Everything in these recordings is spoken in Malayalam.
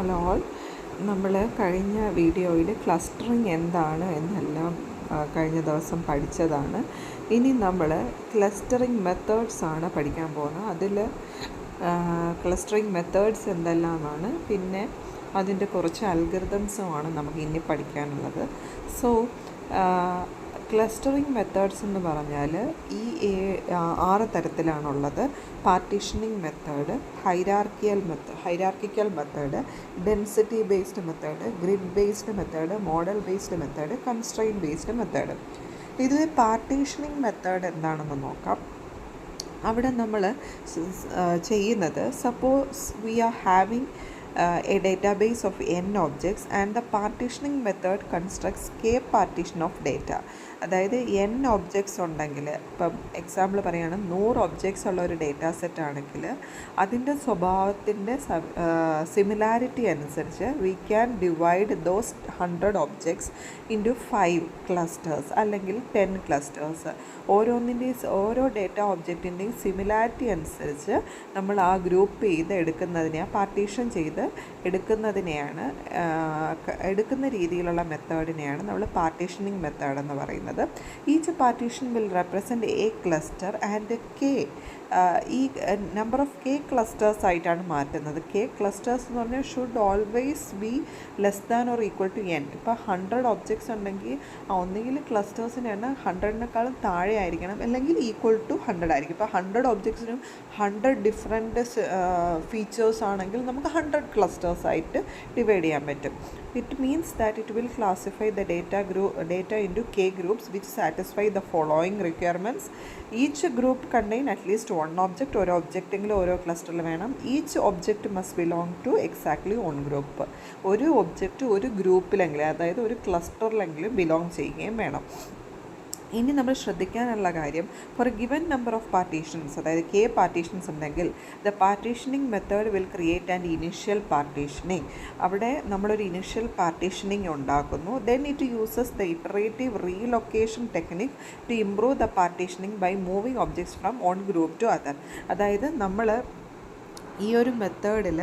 Hello all. നമ്മൾ കഴിഞ്ഞ വീഡിയോയിൽ ക്ലസ്റ്ററിങ് എന്താണ് എന്നെല്ലാം കഴിഞ്ഞ ദിവസം പഠിച്ചതാണ്. ഇനി നമ്മൾ ക്ലസ്റ്ററിങ് മെത്തേഡ്സ് ആണ് പഠിക്കാൻ പോകുന്നത്. അതിൽ ക്ലസ്റ്ററിങ് മെത്തേഡ്സ് എന്തെല്ലാമാണ്, പിന്നെ അതിൻ്റെ കുറച്ച് അൽഗരിതംസുമാണ് നമുക്ക് ഇനി പഠിക്കാനുള്ളത്. സോ ക്ലസ്റ്ററിങ് മെത്തേഡ്സ് എന്ന് പറഞ്ഞാൽ ഈ 6 തരത്തിലാണുള്ളത്. Partitioning method, hierarchical method, density based method, grid based method, model based method, constraint based method. ഇതിൽ പാർട്ടീഷനിങ് മെത്തേഡ് എന്താണെന്ന് നോക്കാം. അവിടെ നമ്മൾ ചെയ്യുന്നത്, suppose we are having a database of n objects and the partitioning method constructs k partition of data. അതായത് n ഒബ്ജക്ട്സ് ഉണ്ടെങ്കിൽ, ഇപ്പം എക്സാമ്പിൾ പറയുകയാണ് 100 ഒബ്ജക്ട്സ് ഉള്ള ഒരു ഡേറ്റാ സെറ്റ് ആണെങ്കിൽ അതിൻ്റെ സ്വഭാവത്തിൻ്റെ സിമിലാരിറ്റി അനുസരിച്ച് we can divide those 100 objects into 5 clusters അല്ലെങ്കിൽ 10 ക്ലസ്റ്റേഴ്സ്. ഓരോ ഡേറ്റ ഒബ്ജക്റ്റിൻ്റെയും സിമിലാരിറ്റി അനുസരിച്ച് നമ്മൾ ആ ഗ്രൂപ്പ് ചെയ്ത് എടുക്കുന്നതിനെ, പാർട്ടീഷൻ ചെയ്ത് എടുക്കുന്ന രീതിയിലുള്ള മെത്തേഡിനെയാണ് നമ്മൾ പാർട്ടീഷനിങ് മെത്തേഡ് എന്ന് പറയുന്നത്. Each partition will represent a cluster and K. ഈ നമ്പർ ഓഫ് കെ ക്ലസ്റ്റേഴ്സ് ആയിട്ടാണ് മാറ്റുന്നത്. കെ ക്ലസ്റ്റേഴ്സ് എന്ന് പറഞ്ഞാൽ should always be less than or equal to N. ഇപ്പോൾ 100 ഒബ്ജക്ട്സ് ഉണ്ടെങ്കിൽ ഒന്നുകിൽ ക്ലസ്റ്റേഴ്സിൻ്റെ എണ്ണം 100-നേക്കാളും താഴെ ആയിരിക്കണം, അല്ലെങ്കിൽ ഈക്വൽ ടു 100 ആയിരിക്കും. ഇപ്പോൾ 100 ഒബ്ജക്ട്സിനും 100 ഡിഫറെൻറ്റ് ഫീച്ചേഴ്സ് ആണെങ്കിൽ നമുക്ക് 100 ക്ലസ്റ്റേഴ്സ് ആയിട്ട് ഡിവൈഡ് ചെയ്യാൻ പറ്റും. It means that it will classify the data into k groups which satisfy the following requirements. Each group contain at least one object. ഒരു ഒബ്ജക്റ്റെങ്കിലും ഓരോ ക്ലസ്റ്ററിൽ വേണം. Each object must belong to exactly one group. ഒരു ഒബ്ജക്റ്റ് ഒരു ഗ്രൂപ്പിലെങ്കിലും, അതായത് ഒരു ക്ലസ്റ്ററിലെങ്കിലും ബിലോങ് ചെയ്യുകയും വേണം. ഇനി നമ്മൾ ശ്രദ്ധിക്കാനുള്ള കാര്യം, for a given number of partitions, അതായത് കെ പാർട്ടീഷൻസ് ഉണ്ടെങ്കിൽ the partitioning method will create and initial partitioning. അവിടെ നമ്മളൊരു ഇനിഷ്യൽ പാർട്ടീഷനിങ് ഉണ്ടാക്കുന്നു. Then it uses the iterative relocation technique to improve the partitioning by moving objects from one group to other. അതായത് നമ്മൾ ഈ ഒരു മെത്തേഡിൽ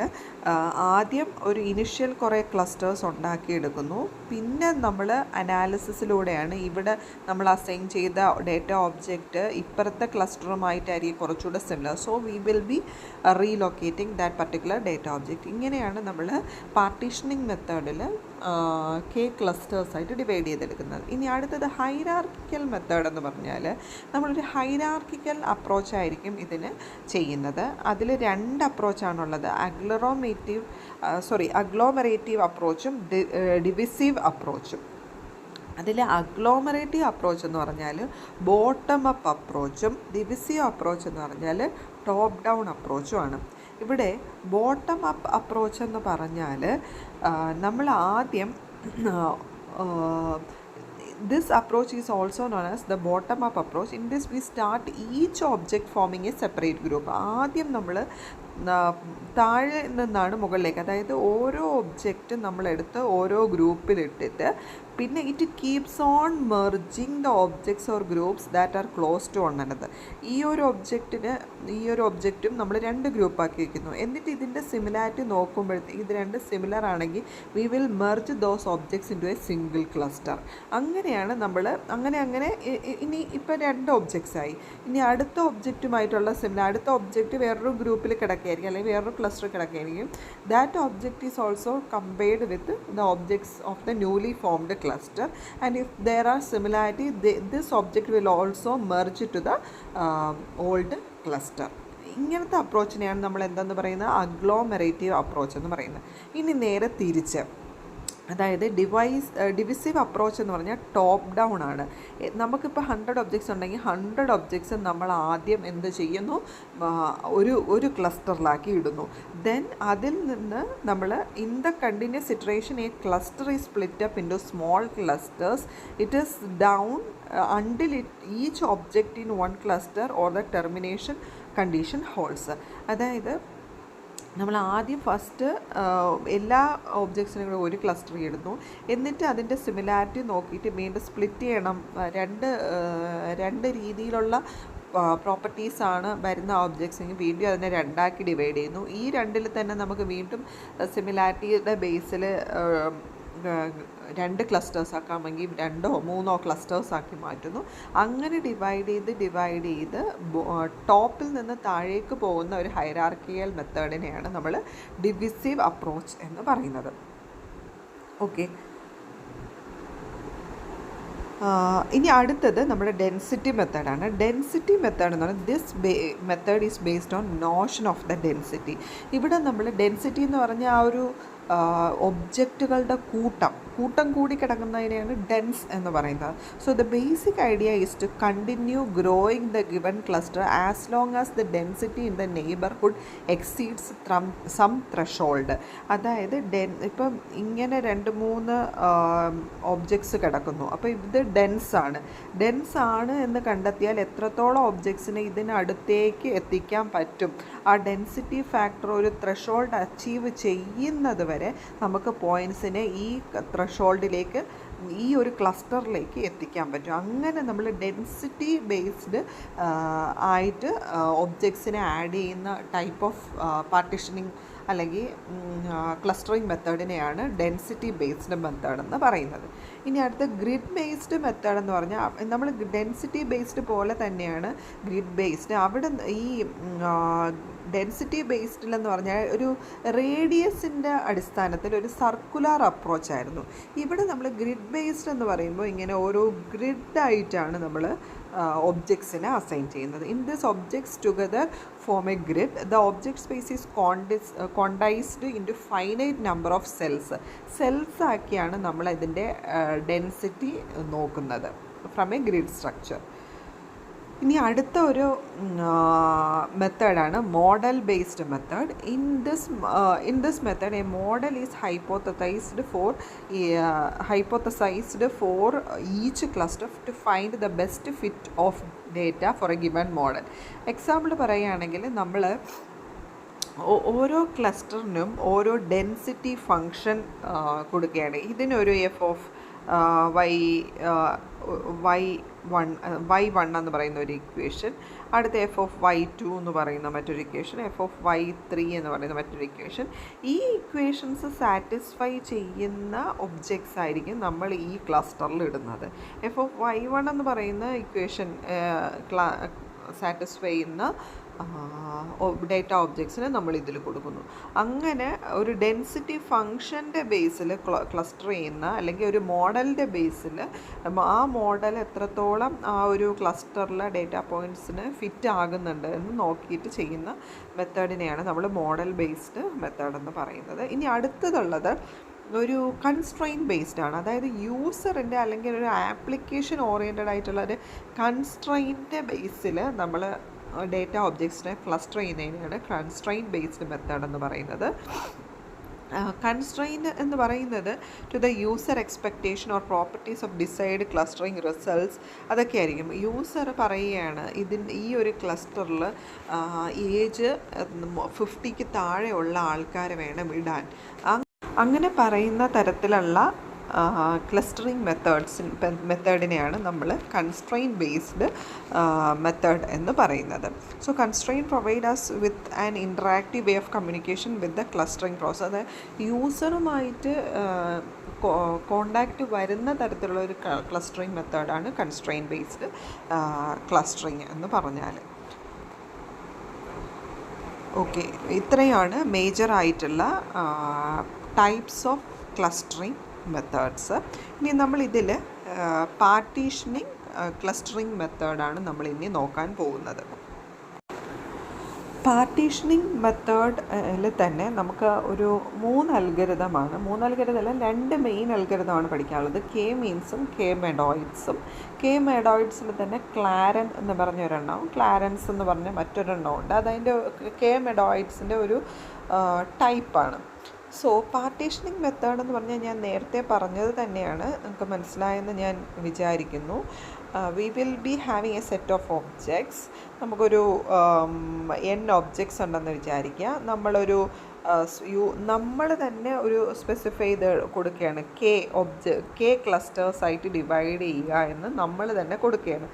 ആദ്യം ഒരു ഇനിഷ്യൽ കുറേ ക്ലസ്റ്റേഴ്സ് ഉണ്ടാക്കിയെടുക്കുന്നു. പിന്നെ നമ്മൾ അനാലിസിസിലൂടെയാണ് ഇവിടെ നമ്മൾ അസൈൻ ചെയ്ത ഡേറ്റ ഒബ്ജക്റ്റ് ഇപ്പുറത്തെ ക്ലസ്റ്ററുമായിട്ടായിരിക്കും കുറച്ചുകൂടെ similar. So we will be relocating that particular data object. ഇങ്ങനെയാണ് നമ്മൾ പാർട്ടീഷനിങ് മെത്തേഡിൽ കെ ക്ലസ്റ്റേഴ്സായിട്ട് ഡിവൈഡ് ചെയ്തെടുക്കുന്നത്. ഇനി അടുത്തത് ഹൈറാർക്കിക്കൽ മെത്തേഡ് എന്ന് പറഞ്ഞാൽ നമ്മളൊരു ഹൈറാർക്കിക്കൽ അപ്രോച്ചായിരിക്കും ഇതിന് ചെയ്യുന്നത്. അതിൽ 2 അപ്രോച്ചാണുള്ളത്, അഗ്ലോമറേറ്റീവ് അപ്രോച്ചും ഡിവിസീവ് അപ്രോച്ചും. അതിൽ അഗ്ലോമറേറ്റീവ് അപ്രോച്ച് എന്ന് പറഞ്ഞാൽ ബോട്ടം അപ്പ് അപ്രോച്ചും ഡിവിസീവ് അപ്രോച്ച് എന്ന് പറഞ്ഞാൽ ടോപ്പ് ഡൗൺ അപ്രോച്ചുമാണ്. ഇവിടെ ബോട്ടം അപ്പ് അപ്രോച്ച് എന്ന് പറഞ്ഞാൽ നമ്മൾ ആദ്യം this approach is also known as the bottom up approach. In this we start each object forming a separate group. ആദ്യം നമ്മൾ താഴെ നിന്നാണ് മുകളിലേക്ക്, അതായത് ഓരോ ഒബ്ജക്റ്റും നമ്മളെടുത്ത് ഓരോ ഗ്രൂപ്പിലിട്ടിട്ട് പിന്നെ it keeps on merging the objects or groups that are close to one another. ഈ ഒരു ഒബ്ജക്റ്റും നമ്മൾ 2 ഗ്രൂപ്പാക്കി വയ്ക്കുന്നു. എന്നിട്ട് ഇതിൻ്റെ സിമിലാരിറ്റി നോക്കുമ്പോഴത്തേക്ക് ഇത് 2 സിമിലർ ആണെങ്കിൽ we will merge those objects into a single cluster. അങ്ങനെയാണ് നമ്മൾ അങ്ങനെ ഇനി ഇപ്പോൾ 2 ഒബ്ജക്ട്സ് ആയി. ഇനി അടുത്ത ഒബ്ജക്റ്റുമായിട്ടുള്ള അടുത്ത ഒബ്ജക്റ്റ് വേറൊരു ഗ്രൂപ്പിൽ കിടക്കുകയായിരിക്കും, അല്ലെങ്കിൽ വേറൊരു ക്ലസ്റ്റർ കിടക്കുകയായിരിക്കും. That object is also compared with the objects of the newly formed cluster, and if there are similarity, this object will also merge to the old cluster. ഇങ്ങനത്തെ അപ്രോച്ചിനെയാണ് നമ്മൾ എന്തെന്ന് പറയുന്നത്, അഗ്ലോമറേറ്റീവ് അപ്രോച്ച് എന്ന് പറയുന്നത്. ഇനി നേരെ തിരിച്ച്, അതായത് ഡിവിസീവ് അപ്രോച്ച് എന്ന് പറഞ്ഞാൽ ടോപ്പ് ഡൗൺ ആണ്. നമുക്കിപ്പോൾ 100 ഒബ്ജക്ട്സ് ഉണ്ടെങ്കിൽ 100 ഒബ്ജക്ട്സ് നമ്മൾ ആദ്യം എന്ത് ചെയ്യുന്നു, ഒരു ക്ലസ്റ്ററിലാക്കി ഇടുന്നു. ദെൻ അതിൽ നിന്ന് നമ്മൾ in the continuous iteration a cluster is split up into small clusters. It is down until each object in one cluster or the termination condition holds. അതായത് നമ്മൾ ആദ്യം ഫസ്റ്റ് എല്ലാ ഒബ്ജക്ട്സിനും കൂടെ ഒരു ക്ലസ്റ്റർ ഇടുന്നു. എന്നിട്ട് അതിൻ്റെ സിമിലാരിറ്റി നോക്കിയിട്ട് വീണ്ടും സ്പ്ലിറ്റ് ചെയ്യണം. രണ്ട് രീതിയിലുള്ള പ്രോപ്പർട്ടീസാണ് വരുന്ന ഒബ്ജക്ട്സ് എങ്കിൽ വീണ്ടും അതിനെ രണ്ടാക്കി ഡിവൈഡ് ചെയ്യുന്നു. ഈ രണ്ടിൽ തന്നെ നമുക്ക് വീണ്ടും സിമിലാരിറ്റിയുടെ ബേസിൽ രണ്ട് ക്ലസ്റ്റേഴ്സ് ആക്കാമെങ്കിൽ 2 or 3 ക്ലസ്റ്റേഴ്സ് ആക്കി മാറ്റുന്നു. അങ്ങനെ ഡിവൈഡ് ചെയ്ത് ടോപ്പിൽ നിന്ന് താഴേക്ക് പോകുന്ന ഒരു ഹൈറാർക്കിയൽ മെത്തേഡിനെയാണ് നമ്മൾ ഡിവിസീവ് അപ്രോച്ച് എന്ന് പറയുന്നത്. ഓക്കെ, ഇനി അടുത്തത് നമ്മുടെ ഡെൻസിറ്റി മെത്തേഡാണ്. ഡെൻസിറ്റി മെത്തേഡ് എന്ന് പറഞ്ഞാൽ method is based on Notion of the density. ഇവിടെ നമ്മൾ ഡെൻസിറ്റി എന്ന് പറഞ്ഞാൽ ആ ഒരു ഒബ്ജക്റ്റുകളുടെ കൂട്ടം കൂടി കിടക്കുന്നതിനെയാണ് ഡെൻസ് എന്ന് പറയുന്നത്. So the basic idea is to continue growing the given cluster as long as the density in the neighbourhood exceeds some threshold. അതായത് ഇപ്പം ഇങ്ങനെ 2-3 ഒബ്ജക്ട്സ് കിടക്കുന്നു. അപ്പോൾ ഇത് ഡെൻസ് ആണ് എന്ന് കണ്ടെത്തിയാൽ എത്രത്തോളം ഒബ്ജക്ട്സിനെ ഇതിനടുത്തേക്ക് എത്തിക്കാൻ പറ്റും, ആ ഡെൻസിറ്റി ഫാക്ടർ ഒരു ത്രഷോൾഡ് അച്ചീവ് ചെയ്യുന്നത് വരെ നമുക്ക് പോയിൻറ്റ്സിനെ ഈ ത്രഷോൾഡിലേക്ക്, ഈ ഒരു ക്ലസ്റ്ററിലേക്ക് എത്തിക്കാൻ പറ്റും. അങ്ങനെ നമ്മൾ ഡെൻസിറ്റി ബേസ്ഡ് ആയിട്ട് ഒബ്ജക്ട്സിനെ ആഡ് ചെയ്യുന്ന ടൈപ്പ് ഓഫ് പാർട്ടീഷനിങ് അല്ലെങ്കിൽ ക്ലസ്റ്ററിങ് മെത്തേഡിനെയാണ് ഡെൻസിറ്റി ബേസ്ഡ് മെത്തേഡ് എന്ന് പറയുന്നത്. ഇനി അടുത്ത ഗ്രിഡ് ബേസ്ഡ് മെത്തേഡ് എന്ന് പറഞ്ഞാൽ നമ്മൾ ഡെൻസിറ്റി ബേസ്ഡ് പോലെ തന്നെയാണ് ഗ്രിഡ് ബേസ്ഡ്. അവിടെ ഈ ഡെൻസിറ്റി ബേസ്ഡിലെന്ന് പറഞ്ഞാൽ ഒരു റേഡിയസിൻ്റെ അടിസ്ഥാനത്തിൽ ഒരു സർക്കുലർ അപ്രോച്ചായിരുന്നു. ഇവിടെ നമ്മൾ ഗ്രിഡ് ബേസ്ഡ് എന്ന് പറയുമ്പോൾ ഇങ്ങനെ ഓരോ ഗ്രിഡായിട്ടാണ് നമ്മൾ ഒബ്ജക്ട്സിനെ അസൈൻ ചെയ്യുന്നത്. In this objects together form a grid. The object space is quantized into finite number of cells ആക്കിയാണ് നമ്മൾ ഇതിൻ്റെ ഡെൻസിറ്റി നോക്കുന്നത് ഫ്രം എ ഗ്രിഡ് സ്ട്രക്ചർ. ഇനി അടുത്ത ഒരു മെത്തേഡാണ് model based method. In this method A model is hypothesized for each cluster to find the best fit of data for a given model. Example പറയുകയാണെങ്കിൽ നമ്മൾ ഓരോ ക്ലസ്റ്ററിനും ഓരോ ഡെൻസിറ്റി ഫങ്ഷൻ കൊടുക്കുകയാണ്. ഇതിനൊരു y1 എന്ന് പറയുന്ന ഒരു ഇക്വേഷൻ, അടുത്ത f(y2) എന്ന് പറയുന്ന മറ്റൊരു ഇക്വേഷൻ, f(y3) എന്ന് പറയുന്ന മറ്റൊരു ഇക്വേഷൻ. ഈ ഇക്വേഷൻസ് സാറ്റിസ്ഫൈ ചെയ്യുന്ന ഒബ്ജക്ട്സ് ആയിരിക്കും നമ്മൾ ഈ ക്ലസ്റ്ററിൽ ഇടുന്നത്. f(y1) എന്ന് പറയുന്ന ഇക്വേഷൻ സാറ്റിസ്ഫൈ ചെയ്യുന്ന ഡേറ്റ ഒബ്ജക്ട്സിനെ നമ്മൾ ഇതിൽ കൊടുക്കുന്നു. അങ്ങനെ ഒരു ഡെൻസിറ്റി ഫങ്ഷൻ്റെ ബേസിൽ ക്ലസ്റ്റർ ചെയ്യുന്ന അല്ലെങ്കിൽ ഒരു മോഡലിൻ്റെ ബേസിൽ ആ മോഡൽ എത്രത്തോളം ആ ഒരു ക്ലസ്റ്ററിലെ ഡേറ്റ പോയിൻറ്റ്സിന് ഫിറ്റ് ആകുന്നുണ്ട് എന്ന് നോക്കിയിട്ട് ചെയ്യുന്ന മെത്തേഡിനെയാണ് നമ്മൾ മോഡൽ ബേസ്ഡ് മെത്തേഡ് എന്ന് പറയുന്നത്. ഇനി അടുത്തതുള്ളത് ഒരു കൺസ്ട്രെയിൻ ബേസ്ഡ് ആണ്. അതായത് യൂസറിൻ്റെ അല്ലെങ്കിൽ ഒരു ആപ്ലിക്കേഷൻ ഓറിയൻറ്റഡ് ആയിട്ടുള്ള ഒരു കൺസ്ട്രെയിൻ്റെ ബേസിൽ നമ്മൾ ഡേറ്റ ഒബ്ജക്ട്സിനെ ക്ലസ്റ്റർ ചെയ്യുന്നതിനാണ് കൺസ്ട്രെയിൻ ബേസ്ഡ് മെത്തേഡ് എന്ന് പറയുന്നത്. കൺസ്ട്രെയിൻ എന്ന് പറയുന്നത് to the user expectation or properties of desired clustering results അതൊക്കെ ആയിരിക്കും. യൂസർ പറയുകയാണ് ഈ ഒരു ക്ലസ്റ്ററിൽ ഏജ് 50ക്ക് താഴെയുള്ള ആൾക്കാരെ വേണം ഇടാൻ. അങ്ങനെ പറയുന്ന തരത്തിലുള്ള ക്ലസ്റ്ററിങ് മെത്തേഡിനെയാണ് നമ്മൾ കൺസ്ട്രെയിൻ ബേസ്ഡ് മെത്തേഡ് എന്ന് പറയുന്നത്. So constraint provide us with an interactive way of communication with the clustering process. അതായത് യൂസറുമായിട്ട് കോണ്ടാക്റ്റ് വരുന്ന തരത്തിലുള്ള ഒരു ക്ലസ്റ്ററിങ് മെത്തേഡാണ് കൺസ്ട്രെയിൻ ബേസ്ഡ് ക്ലസ്റ്ററിങ് എന്ന് പറഞ്ഞാൽ. ഓക്കെ, ഇത്രയാണ് മേജറായിട്ടുള്ള ടൈപ്സ് ഓഫ് ക്ലസ്റ്ററിങ് മെത്തേഡ്സ്. ഇനി നമ്മളിതിൽ പാർട്ടീഷനിങ് ക്ലസ്റ്ററിങ് മെത്തേഡാണ് നമ്മളിനി നോക്കാൻ പോകുന്നത്. പാർട്ടീഷനിങ് മെത്തേഡിൽ തന്നെ നമുക്ക് ഒരു 3 അൽഗരിതമാണ്. 3 അൽഗരിതമല്ല, 2 മെയിൻ അൽഗരിതമാണ് പഠിക്കാനുള്ളത്. കെ മീൻസും കെ മെഡോയിഡ്സും. കെ മെഡോയിഡ്സിൽ തന്നെ ക്ലാരൻ എന്ന് പറഞ്ഞൊരെണ്ണവും ക്ലാരൻസ് എന്ന് പറഞ്ഞ മറ്റൊരെണ്ണവും ഉണ്ട്. അതതിൻ്റെ കെ മെഡോയിഡ്സിൻ്റെ ഒരു ടൈപ്പാണ്. സോ പാർട്ടീഷനിങ് മെത്തേഡ് എന്ന് പറഞ്ഞാൽ ഞാൻ നേരത്തെ പറഞ്ഞത് തന്നെയാണ്, നമുക്ക് മനസ്സിലായെന്ന് ഞാൻ വിചാരിക്കുന്നു. V will be having A set of objects. നമുക്കൊരു n ഒബ്ജക്ട്സ് ഉണ്ടെന്ന് വിചാരിക്കുക. നമ്മളൊരു നമ്മൾ തന്നെ ഒരു സ്പെസിഫൈ ചെയ്ത് കൊടുക്കുകയാണ്, കെ ക്ലസ്റ്റേഴ്സായിട്ട് ഡിവൈഡ് ചെയ്യുക എന്ന് നമ്മൾ തന്നെ കൊടുക്കുകയാണ്.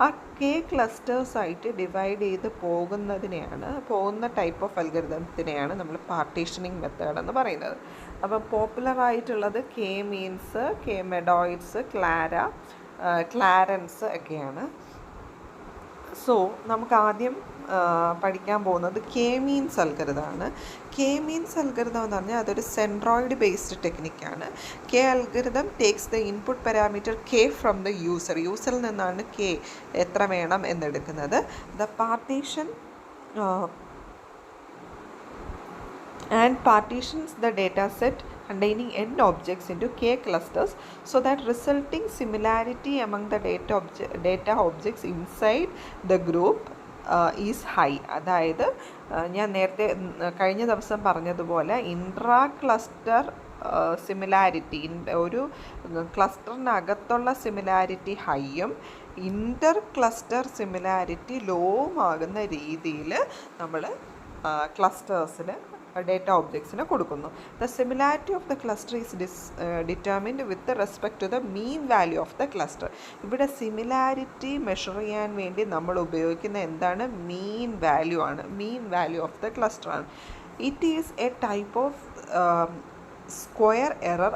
ആ കെ ക്ലസ്റ്റേഴ്സായിട്ട് ഡിവൈഡ് ചെയ്ത് പോകുന്ന ടൈപ്പ് ഓഫ് അൽഗോരിതത്തിനെയാണ് നമ്മൾ പാർട്ടീഷനിങ് മെത്തേഡ് എന്ന് പറയുന്നത്. അപ്പം പോപ്പുലറായിട്ടുള്ളത് K means, K medoids, CLARANS ഒക്കെയാണ്. സോ നമുക്ക് ആദ്യം പഠിക്കാൻ പോകുന്നത് കെ മീൻസ് അൽഗോരിതമാണ്. കെ മീൻസ് അൽഗോരിതം എന്ന് പറഞ്ഞാൽ അതൊരു സെൻട്രോയിഡ് ബേസ്ഡ് ടെക്നിക്കാണ്. K algorithm takes the input parameter K from the യൂസറിൽ നിന്നാണ് കെ എത്ര വേണം എന്നെടുക്കുന്നത്. The partition and partitions the data set containing n objects into k clusters so that resulting similarity among the data objects inside the group is high. അതായത് ഞാൻ നേരത്തെ കഴിഞ്ഞ ദിവസം പറഞ്ഞതുപോലെ ഇൻട്രാ ക്ലസ്റ്റർ സിമിലാരിറ്റി, ഒരു ക്ലസ്റ്ററിനകത്തുള്ള സിമിലാരിറ്റി ഹൈയും ഇൻ്റർ ക്ലസ്റ്റർ സിമിലാരിറ്റി ലോവും ആകുന്ന രീതിയിൽ നമ്മൾ ക്ലസ്റ്റേഴ്സിൽ ഡേറ്റ ഒബ്ജക്ട്സിന് കൊടുക്കുന്നു. The similarity of the cluster is determined with respect to the mean value of the cluster. ഇവിടെ സിമിലാരിറ്റി മെഷർ ചെയ്യാൻ വേണ്ടി നമ്മൾ ഉപയോഗിക്കുന്ന എന്താണ്? മീൻ വാല്യൂ ആണ്. Mean value of the cluster ആണ്. It is a type of square error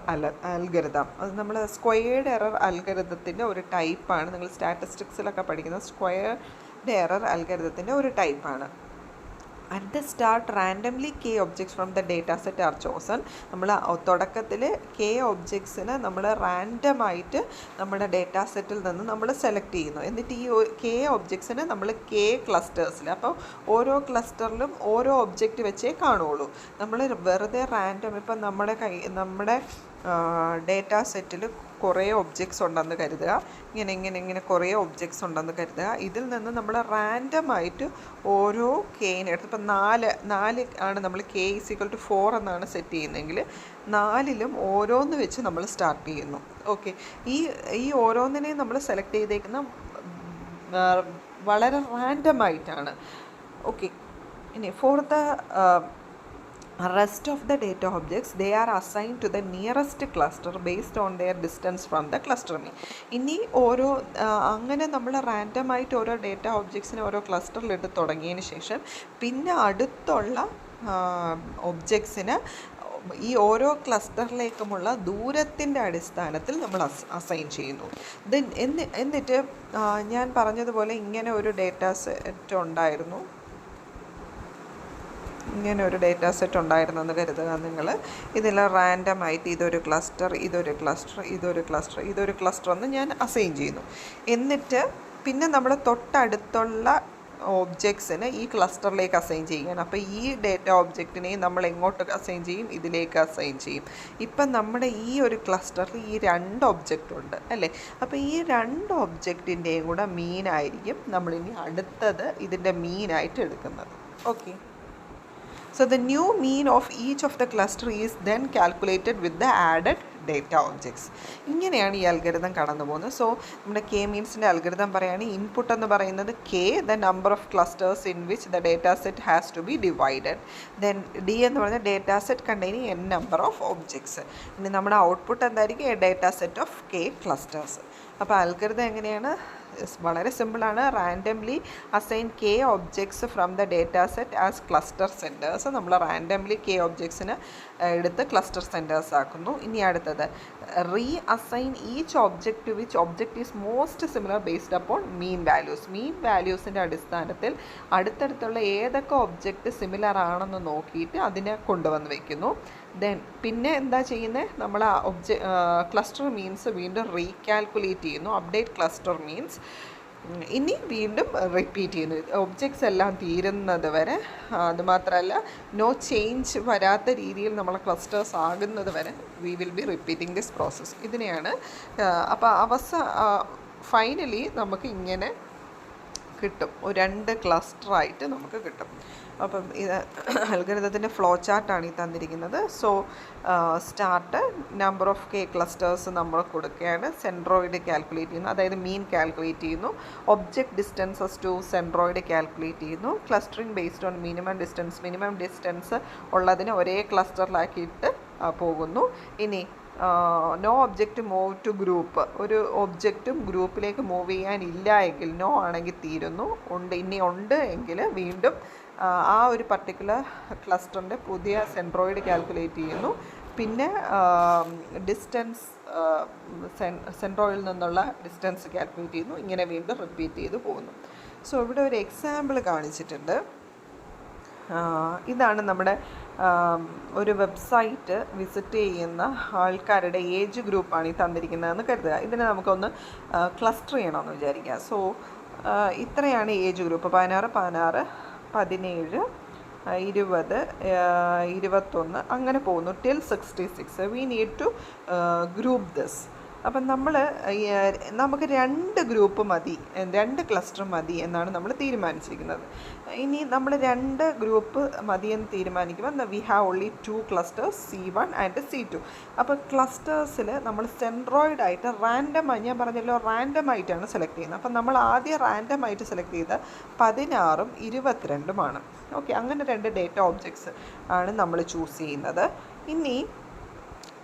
algorithm. അത് നമ്മൾ സ്ക്വയേർഡ് എറർ അൽഗോരിതത്തിൻ്റെ ഒരു ടൈപ്പാണ്. നിങ്ങൾ സ്റ്റാറ്റിസ്റ്റിക്സിലൊക്കെ പഠിക്കുന്ന സ്ക്വയേർഡ് എറർ അൽഗോരിതത്തിൻ്റെ ഒരു ടൈപ്പാണ്. At the start, randomly k objects from the data set are chosen. നമ്മൾ തുടക്കത്തിൽ k ഒബ്ജക്ട്സിനെ നമ്മൾ റാൻഡമായിട്ട് നമ്മുടെ ഡേറ്റാ സെറ്റിൽ നിന്ന് നമ്മൾ സെലക്ട് ചെയ്യുന്നു. എന്നിട്ട് ഈ k ഒബ്ജക്ട്സിനെ നമ്മൾ k ക്ലസ്റ്റേഴ്സിൽ, അപ്പോൾ ഓരോ ക്ലസ്റ്ററിലും ഓരോ ഒബ്ജക്റ്റ് വെച്ചേ കാണുള്ളൂ. നമ്മൾ വെറുതെ റാൻഡം, ഇപ്പം നമ്മുടെ ഡേറ്റാ സെറ്റിൽ കുറേ ഒബ്ജക്ട്സ് ഉണ്ടെന്ന് കരുതുക, ഇങ്ങനെ കുറേ ഒബ്ജക്ട്സ് ഉണ്ടെന്ന് കരുതുക. ഇതിൽ നിന്ന് നമ്മൾ റാൻഡമായിട്ട് ഓരോ കെയിനെ എടുത്ത്, ഇപ്പം 4 ആണ് നമ്മൾ k = 4 എന്നാണ് സെറ്റ് ചെയ്യുന്നതെങ്കിൽ 4ലും ഓരോന്ന് വെച്ച് നമ്മൾ സ്റ്റാർട്ട് ചെയ്യുന്നു. ഓക്കെ, ഈ ഓരോന്നിനെയും നമ്മൾ സെലക്ട് ചെയ്തേക്കുന്ന വളരെ റാൻഡമായിട്ടാണ്. ഓക്കെ, ഇനി for the rest of the data objects, they are assigned to the nearest cluster based on their distance from the cluster mean. ഇനി അങ്ങനെ നമ്മൾ റാൻഡമായിട്ട് ഓരോ ഡേറ്റ ഒബ്ജക്ട്സിനെ ഓരോ ക്ലസ്റ്ററിൽ എടുത്ത് തുടങ്ങിയതിന് ശേഷം പിന്നെ അടുത്തുള്ള ഒബ്ജക്ട്സിന് ഈ ഓരോ ക്ലസ്റ്ററിലേക്കുമുള്ള ദൂരത്തിൻ്റെ അടിസ്ഥാനത്തിൽ നമ്മൾ അസൈൻ ചെയ്യുന്നു. എന്നിട്ട് ഞാൻ പറഞ്ഞതുപോലെ ഇങ്ങനെ ഒരു ഡേറ്റാ സെറ്റ് ഉണ്ടായിരുന്നു. ഇങ്ങനെ ഒരു ഡേറ്റാ സെറ്റ് ഉണ്ടായിരുന്നെന്ന് കരുതുക നിങ്ങൾ. ഇതിൽ റാൻഡമായിട്ട് ഇതൊരു ക്ലസ്റ്റർ എന്ന് ഞാൻ അസൈൻ ചെയ്യുന്നു. എന്നിട്ട് പിന്നെ നമ്മൾ തൊട്ടടുത്തുള്ള ഒബ്ജക്ട്സിന് ഈ ക്ലസ്റ്ററിലേക്ക് അസൈൻ ചെയ്യുകയാണ്. അപ്പോൾ ഈ ഡേറ്റ ഒബ്ജക്റ്റിനെ നമ്മൾ എങ്ങോട്ട് അസൈൻ ചെയ്യും? ഇതിലേക്ക് അസൈൻ ചെയ്യും. ഇപ്പം നമ്മുടെ ഈ ഒരു ക്ലസ്റ്ററിൽ ഈ 2 ഒബ്ജക്റ്റ് ഉണ്ട് അല്ലേ? അപ്പോൾ ഈ 2 ഒബ്ജക്റ്റിൻ്റെയും കൂടെ മീനായിരിക്കും നമ്മളിനി അടുത്തത് ഇതിൻ്റെ മീനായിട്ട് എടുക്കുന്നത്. Okay, so the new mean of each of the cluster is then calculated with the added data objects. ഇങ്ങനെയാണ് ഈ അൽഗോരിതം കടന്നു പോകുന്നത്. സോ നമ്മുടെ കെ മീൻസിൻ്റെ അൽഗോരിതം പറയുകയാണെങ്കിൽ ഇൻപുട്ട് എന്ന് പറയുന്നത് k, the number of clusters in which the data set has to be divided. Then D എന്ന് പറയുന്നത് data set containing n number of objects. ഇനി നമ്മുടെ ഔട്ട്പുട്ട് എന്തായിരിക്കും? A data set of k clusters. അപ്പോൾ അൽഗോരിതം എങ്ങനെയാണ്? വളരെ സിമ്പിളാണ്. Randomly assign k objects from the data set as cluster centres. നമ്മൾ റാൻഡംലി k ഒബ്ജക്ട്സിന് എടുത്ത് ക്ലസ്റ്റർ സെൻറ്റേഴ്സ് ആക്കുന്നു. ഇനി അടുത്തത് reassign each object to which object is most similar based upon mean values. Mean വാല്യൂസിൻ്റെ അടിസ്ഥാനത്തിൽ അടുത്തടുത്തുള്ള ഏതൊക്കെ ഒബ്ജക്റ്റ് സിമിലർ ആണെന്ന് നോക്കിയിട്ട് അതിനെ കൊണ്ടുവന്ന് വയ്ക്കുന്നു. ദെൻ പിന്നെ എന്താ ചെയ്യുന്നത്? നമ്മൾ ക്ലസ്റ്റർ മീൻസ് വീണ്ടും റീകാൽക്കുലേറ്റ് ചെയ്യുന്നു. Update cluster means. ഇനി വീണ്ടും റിപ്പീറ്റ് ചെയ്യുന്നു ഒബ്ജക്ട്സ് എല്ലാം തീരുന്നത് വരെ. അതുമാത്രമല്ല നോ ചേഞ്ച് വരാത്ത രീതിയിൽ നമ്മളെ ക്ലസ്റ്റേഴ്സ് ആകുന്നത് വരെ V will B repeating this process. ഇതിനെയാണ് അപ്പോൾ ഫൈനലി നമുക്ക് ഇങ്ങനെ കിട്ടും, രണ്ട് ക്ലസ്റ്ററായിട്ട് നമുക്ക് കിട്ടും. അപ്പം ഇത് അൽഗോരിതത്തിൻ്റെ ഫ്ലോ ചാർട്ടാണ് ഈ തന്നിരിക്കുന്നത്. So start number of K clusters നമ്മൾ കൊടുക്കുകയാണ്, സെൻട്രോയിഡ് കാൽക്കുലേറ്റ് ചെയ്യുന്നു, അതായത് മീൻ കാൽക്കുലേറ്റ് ചെയ്യുന്നു, object distances to centroid calculate ചെയ്യുന്നു, clustering based on minimum distance ഉള്ളതിനെ ഒരേ ക്ലസ്റ്ററിലാക്കിയിട്ട് പോകുന്നു. ഇനി no object move to group, ഒരു ഒബ്ജക്റ്റും ഗ്രൂപ്പിലേക്ക് മൂവ് ചെയ്യാനില്ല എങ്കിൽ, നോ ആണെങ്കിൽ തീരുന്നു, ഇനി ഉണ്ട് എങ്കിൽ വീണ്ടും ആ ഒരു പർട്ടിക്കുലർ ക്ലസ്റ്ററിൻ്റെ പുതിയ സെൻട്രോയിഡ് കാൽക്കുലേറ്റ് ചെയ്യുന്നു. പിന്നെ ഡിസ്റ്റൻസ് സെൻട്രോയിൽ നിന്നുള്ള ഡിസ്റ്റൻസ് കാൽക്കുലേറ്റ് ചെയ്യുന്നു. ഇങ്ങനെ വീണ്ടും റിപ്പീറ്റ് ചെയ്ത് പോകുന്നു. സോ ഇവിടെ ഒരു എക്സാമ്പിൾ കാണിച്ചിട്ടുണ്ട്. ഇതാണ് നമ്മുടെ ഒരു വെബ്സൈറ്റ് വിസിറ്റ് ചെയ്യുന്ന ആൾക്കാരുടെ ഏജ് ഗ്രൂപ്പാണ് ഈ തന്നിരിക്കുന്നതെന്ന് കരുതുക. ഇതിനെ നമുക്കൊന്ന് ക്ലസ്റ്റർ ചെയ്യണമെന്ന് വിചാരിക്കുക. സോ ഇത്രയാണ് ഏജ് ഗ്രൂപ്പ്: 16, 17, 17, 20, 21 അങ്ങനെ പോകുന്നു till 66. We need to group this. അപ്പം നമുക്ക് 2 ഗ്രൂപ്പ് മതി, 2 ക്ലസ്റ്റർ മതി എന്നാണ് നമ്മൾ തീരുമാനിച്ചിരിക്കുന്നത്. ഇനി നമ്മൾ 2 ഗ്രൂപ്പ് മതിയെന്ന് തീരുമാനിക്കുമ്പോൾ we have only 2 clusters, C1 and C2. അപ്പോൾ ക്ലസ്റ്റേഴ്സിൽ നമ്മൾ സെൻട്രോയിഡായിട്ട് റാൻഡമായി, ഞാൻ പറഞ്ഞല്ലോ റാൻഡമായിട്ടാണ് സെലക്ട് ചെയ്യുന്നത്. അപ്പം നമ്മൾ ആദ്യം റാൻഡമായിട്ട് സെലക്ട് ചെയ്ത 16ഉം 22ഉമാണ്. ഓക്കെ, അങ്ങനെ 2 ഡേറ്റ ഓബ്ജക്ട്സ് ആണ് നമ്മൾ ചൂസ് ചെയ്യുന്നത്. ഇനി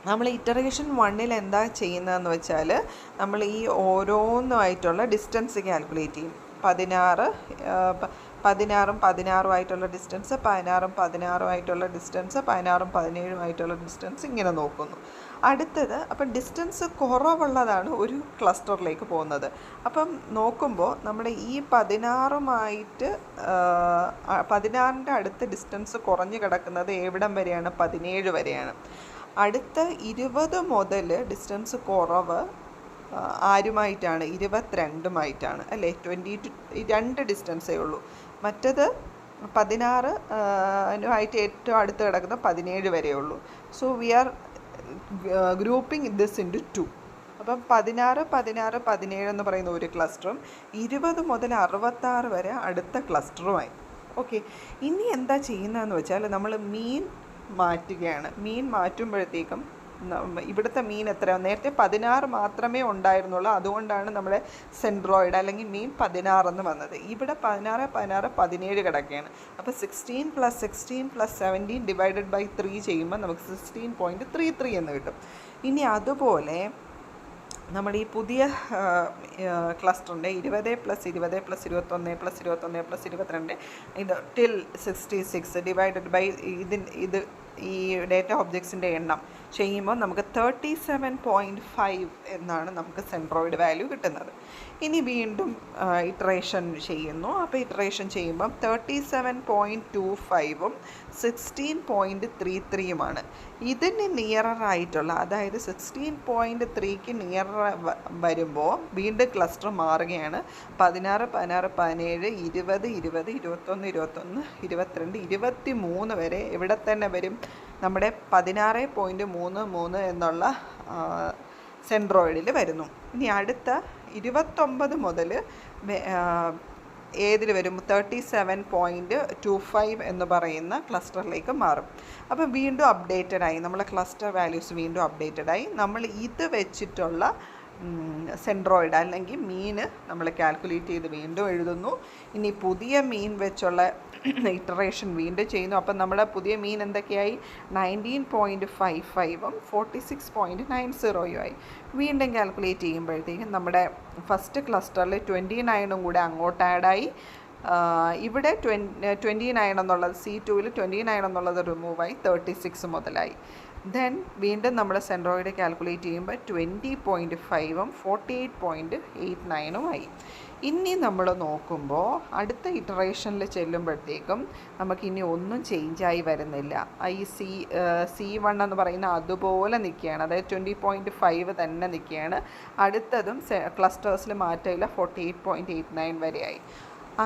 നമ്മൾ ഇറ്ററേഷൻ 1-ൽ എന്താ ചെയ്യുന്നതെന്ന് വെച്ചാൽ, നമ്മൾ ഈ ഓരോന്നുമായിട്ടുള്ള ഡിസ്റ്റൻസ് കാൽക്കുലേറ്റ് ചെയ്യും. 16ഉം 16ഉമായിട്ടുള്ള ഡിസ്റ്റൻസ്, 16ഉം 16ഉമായിട്ടുള്ള ഡിസ്റ്റൻസ്, 16ഉം 17ഉമായിട്ടുള്ള ഡിസ്റ്റൻസ്, ഇങ്ങനെ നോക്കുന്നു. അടുത്തത്, അപ്പം ഡിസ്റ്റൻസ് കുറവുള്ളതാണ് ഒരു ക്ലസ്റ്ററിലേക്ക് പോകുന്നത്. അപ്പം നോക്കുമ്പോൾ നമ്മുടെ ഈ 16ന്റെ അടുത്ത് ഡിസ്റ്റൻസ് കുറഞ്ഞ് കിടക്കുന്നത് എവിടം വരെയാണ്? 17 വരെയാണ്. അടുത്ത 20 മുതൽ ഡിസ്റ്റൻസ് കുറവ് ആരുമായിട്ടാണ്? 22മായിട്ടാണ്, അല്ലേ? 2 ഡിസ്റ്റൻസേ ഉള്ളൂ. മറ്റത് 16 ഏറ്റവും അടുത്ത് കിടക്കുന്ന 17 വരെയേ ഉള്ളൂ. So we are grouping this into 2. അപ്പം 16, 16, 17 എന്ന് പറയുന്ന ഒരു ക്ലസ്റ്ററും 20 മുതൽ 66 വരെ അടുത്ത ക്ലസ്റ്ററുമായി. ഓക്കെ, ഇനി എന്താ ചെയ്യുന്നതെന്ന് വെച്ചാൽ, നമ്മൾ മീൻ മാറ്റുകയാണ്. മീൻ മാറ്റുമ്പോഴത്തേക്കും ഇവിടുത്തെ മീൻ എത്രയാണ്? നേരത്തെ 16 മാത്രമേ ഉണ്ടായിരുന്നുള്ളൂ, അതുകൊണ്ടാണ് നമ്മുടെ സെൻട്രോയിഡ് അല്ലെങ്കിൽ മീൻ 16 എന്ന് വന്നത്. ഇവിടെ 16, 16, 17 കിടക്കുകയാണ്. അപ്പോൾ 16 + 16 + 17 ഡിവൈഡഡ് ബൈ 3 ചെയ്യുമ്പോൾ നമുക്ക് 16.33 എന്ന് കിട്ടും. ഇനി അതുപോലെ നമ്മുടെ ഈ പുതിയ ക്ലസ്റ്ററിൻ്റെ 20 + 20 + 21 + 21 + 22 ഇത് ടിൽ 66 ഡിവൈഡഡ് ബൈ ഇത് ഈ ഡേറ്റ ഒബ്ജക്ട്സിൻ്റെ എണ്ണം ചെയ്യുമ്പോൾ നമുക്ക് 37.5 എന്നാണ് നമുക്ക് സെൻട്രോയിഡ് വാല്യൂ കിട്ടുന്നത്. ഇനി വീണ്ടും ഇറ്ററേഷൻ ചെയ്യുന്നു. അപ്പോൾ ഇറ്ററേഷൻ ചെയ്യുമ്പം 37.25ഉം 16.33യുമാണ്. ഇതിന് നിയറായിട്ടുള്ള, അതായത് 16.3ക്ക് നിയർ വരുമ്പോൾ വീണ്ടും ക്ലസ്റ്റർ മാറുകയാണ്. 16, 16, 17, 20, 20, 21, 21, 22, 23 വരെ ഇവിടെ തന്നെ വരും. നമ്മുടെ 16.33 എന്നുള്ള സെൻട്രോയിഡിൽ വരുന്നു. ഇനി അടുത്ത 29 മുതൽ ഏതിൽ വരും? 37.25 എന്ന് പറയുന്ന ക്ലസ്റ്ററിലേക്ക് മാറും. അപ്പം വീണ്ടും അപ്ഡേറ്റഡായി, നമ്മളെ ക്ലസ്റ്റർ വാല്യൂസ് വീണ്ടും അപ്ഡേറ്റഡായി. നമ്മൾ ഇത് വെച്ചിട്ടുള്ള സെൻട്രോയിഡ് അല്ലെങ്കിൽ മീന് നമ്മൾ കാൽക്കുലേറ്റ് ചെയ്ത് വീണ്ടും എഴുതുന്നു. ഇനി പുതിയ മീൻ വെച്ചുള്ള ഇറ്ററേഷൻ വീണ്ടും ചെയ്യുന്നു. അപ്പം നമ്മുടെ പുതിയ മീൻ എന്തൊക്കെയായി? 19.55ഉം 46.90ഉം ആയി. വീണ്ടും കാൽക്കുലേറ്റ് ചെയ്യുമ്പോഴത്തേക്കും നമ്മുടെ ഫസ്റ്റ് ക്ലസ്റ്ററിൽ 29ഉം കൂടെ അങ്ങോട്ട് ആഡായി. ഇവിടെ 29 എന്നുള്ളത് C2-ൽ 29 എന്നുള്ളത് റിമൂവായി 36 മുതലായി. ദെൻ വീണ്ടും നമ്മൾ സെൻട്രോയിഡ് കാൽക്കുലേറ്റ് ചെയ്യുമ്പോൾ 20.5ഉം 48.89ഉം ആയി. ഇനി നമ്മൾ നോക്കുമ്പോൾ അടുത്ത ഇറ്ററേഷനിൽ ചെല്ലുമ്പോഴത്തേക്കും നമുക്കിനി ഒന്നും ചേഞ്ചായി വരുന്നില്ല. ഈ C1 എന്ന് പറയുന്ന അതുപോലെ നിൽക്കുകയാണ്, അതായത് 20.5 തന്നെ നിൽക്കുകയാണ്. അടുത്തതും ക്ലസ്റ്റേഴ്സിൽ മാറ്റമില്ല, 48.89 വരെയായി.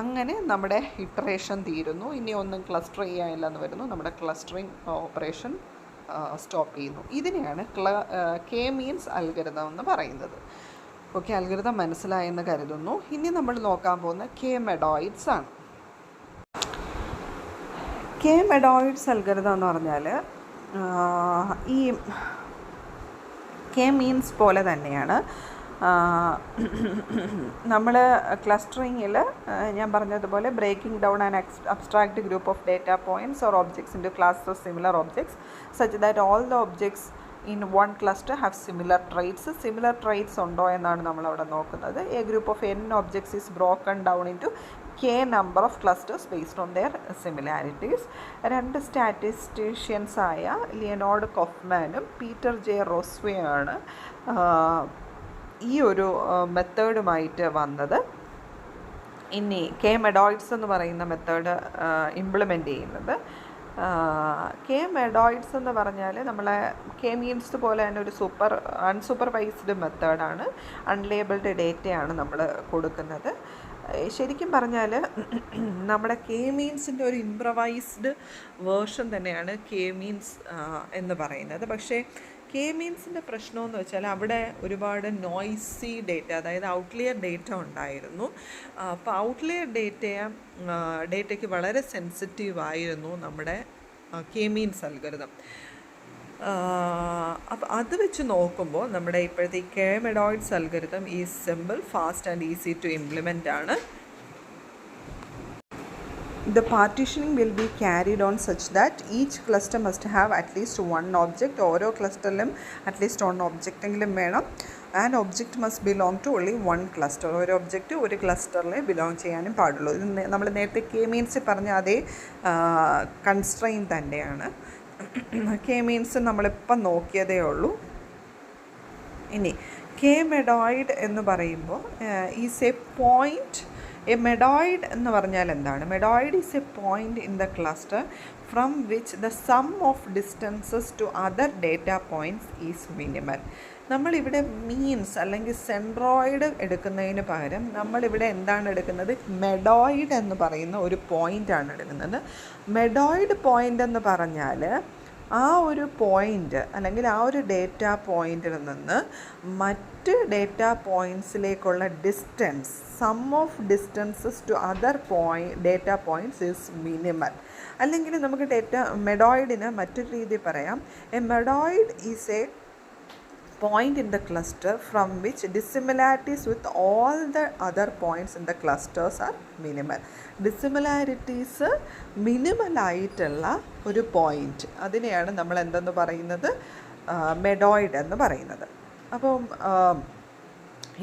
അങ്ങനെ നമ്മുടെ ഇറ്ററേഷൻ തീരുന്നു. ഇനി ഒന്നും ക്ലസ്റ്റർ ചെയ്യാനില്ലെന്ന് വരുന്നു. നമ്മുടെ ക്ലസ്റ്ററിങ് ഓപ്പറേഷൻ സ്റ്റോപ്പ് ചെയ്യുന്നു. ഇതിനെയാണ് കെ മീൻസ് അൽഗോരിതം എന്ന് പറയുന്നത്. ഓക്കെ, അൽഗോരിതം മനസ്സിലായെന്ന് കരുതുന്നു. ഇനി നമ്മൾ നോക്കാൻ പോകുന്ന കെ മെഡോയിഡ്സ് ആണ്. കെ മെഡോയിഡ്സ് അൽഗോരിതം എന്ന് പറഞ്ഞാൽ ഈ കെ മീൻസ് പോലെ തന്നെയാണ്. നമ്മൾ ക്ലസ്റ്ററിങ്ങിൽ ഞാൻ പറഞ്ഞതുപോലെ breaking down and abstract group of data points or objects into classes of similar objects such that all the objects in one cluster have similar traits. Similar traits ഉണ്ടോ എന്നാണ് നമ്മളവിടെ നോക്കുന്നത്. A group of n objects is broken down into k number of clusters based on their similarities. രണ്ട് സ്റ്റാറ്റിസ്റ്റീഷ്യൻസായ ലിയനാർഡ് കോഫ്മാനും പീറ്റർ ജെ റോസ്വേയാണ് ഈ ഒരു മെത്തേഡുമായിട്ട് വന്നത്. ഇനി കെ മെഡോയിഡ്സ് എന്ന് പറയുന്ന മെത്തേഡ് ഇംപ്ലിമെൻ്റ് ചെയ്യുന്നത്. കെ മെഡോയിഡ്സ് എന്ന് പറഞ്ഞാൽ നമ്മളെ കെ മീൻസ് പോലെ തന്നെ ഒരു അൺസൂപ്പർവൈസ്ഡ് മെത്തേഡാണ്. അൺലേബിൾഡ് ഡേറ്റയാണ് നമ്മൾ കൊടുക്കുന്നത്. ശരിക്കും പറഞ്ഞാൽ നമ്മുടെ കെ മീൻസിൻ്റെ ഒരു ഇംപ്രവൈസ്ഡ് വേർഷൻ തന്നെയാണ് കെ മീൻസ് എന്ന് പറയുന്നത്. പക്ഷേ കെ മീൻസിൻ്റെ പ്രശ്നമെന്ന് വെച്ചാൽ അവിടെ ഒരുപാട് നോയ്സി ഡേറ്റ, അതായത് ഔട്ട്ലിയർ ഡേറ്റ ഉണ്ടായിരുന്നു. അപ്പോൾ ഔട്ട്ലിയർ ഡേറ്റയ്ക്ക് വളരെ സെൻസിറ്റീവായിരുന്നു നമ്മുടെ കെ മീൻസ് അൽഗോരിതം. അപ്പോൾ അത് വെച്ച് നോക്കുമ്പോൾ നമ്മുടെ ഇപ്പോഴത്തെ കെ മെഡോയിഡ്സ് അൽഗോരിതം ഈ simple, fast and easy to implement ആണ്. The partitioning will be carried on such that each cluster must have at least one object. ഓരോ ക്ലസ്റ്ററിലും അറ്റ്ലീസ്റ്റ് വൺ ഒബ്ജക്റ്റ് എങ്കിലും വേണം. And object must belong to only one cluster. ഒരു ഒബ്ജക്റ്റ് ഒരു ക്ലസ്റ്ററിൽ ബിലോങ് ചെയ്യാനും പാടുള്ളൂ. ഇത് നമ്മൾ നേരത്തെ കെ മീൻസ് പറഞ്ഞ അതേ കൺസ്ട്രെയിൻ തന്നെയാണ്. കെ മീൻസ് നമ്മളിപ്പം നോക്കിയതേ ഉള്ളൂ. ഇനി കെ മെഡോയിഡ് എന്ന് പറയുമ്പോൾ is a point. A medoid എന്ന് പറഞ്ഞാൽ എന്താണ്? Medoid is a point in the cluster from which the sum of distances to other data points is minimal. നമ്മളിവിടെ മീൻസ് അല്ലെങ്കിൽ സെൻട്രോയിഡ് എടുക്കുന്നതിന് പകരം നമ്മളിവിടെ എന്താണ് എടുക്കുന്നത്? മെഡോയിഡ് എന്ന് പറയുന്ന ഒരു പോയിൻ്റാണ് എടുക്കുന്നത്. മെഡോയിഡ് പോയിൻ്റ് എന്ന് പറഞ്ഞാൽ ആ ഒരു പോയിൻ്റ് അല്ലെങ്കിൽ ആ ഒരു ഡേറ്റ പോയിൻറ്റിൽ നിന്ന് മറ്റ് ഡേറ്റ പോയിൻറ്റ്സിലേക്കുള്ള distance, sum of distances to other data points is minimal. അല്ലെങ്കിൽ നമുക്ക് മെഡോയിഡിന് മറ്റൊരു രീതി പറയാം. A medoid is a point in the cluster from which dissimilarities with all the other points in the clusters are minimal. Dissimilarities minimal ആയിട്ടുള്ള ഒരു പോയിൻ്റ്, അതിനെയാണ് നമ്മൾ എന്തെന്ന് പറയുന്നത്? മെഡോയിഡ് എന്ന് പറയുന്നത്. അപ്പം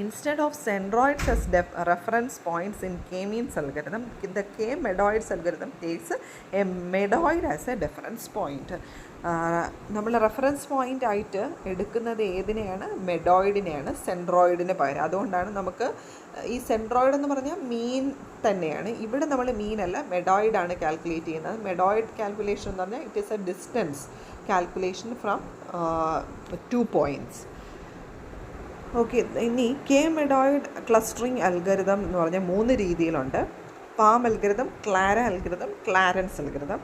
instead of centroids as reference points in k-means algorithm, the k-medoids algorithm takes a medoid as a reference point. നമ്മൾ റെഫറൻസ് പോയിൻ്റ് ആയിട്ട് എടുക്കുന്നത് ഏതിനെയാണ്? മെഡോയിഡിനെയാണ്, സെൻട്രോയിഡിന് പകരം. അതുകൊണ്ടാണ് നമുക്ക് ഈ സെൻട്രോയിഡ് എന്ന് പറഞ്ഞാൽ മീൻ തന്നെയാണ്. ഇവിടെ നമ്മൾ മീനല്ല, മെഡോയിഡാണ് കാൽക്കുലേറ്റ് ചെയ്യുന്നത്. മെഡോയിഡ് കാൽക്കുലേഷൻ എന്ന് പറഞ്ഞാൽ it is a distance calculation from 2 points. Okay, ഇനി കെ മെഡോയിഡ് ക്ലസ്റ്ററിങ് അൽഗോരിതം എന്ന് പറഞ്ഞാൽ 3 രീതിയിലുണ്ട്. PAM algorithm, CLARA algorithm, CLARANS algorithm.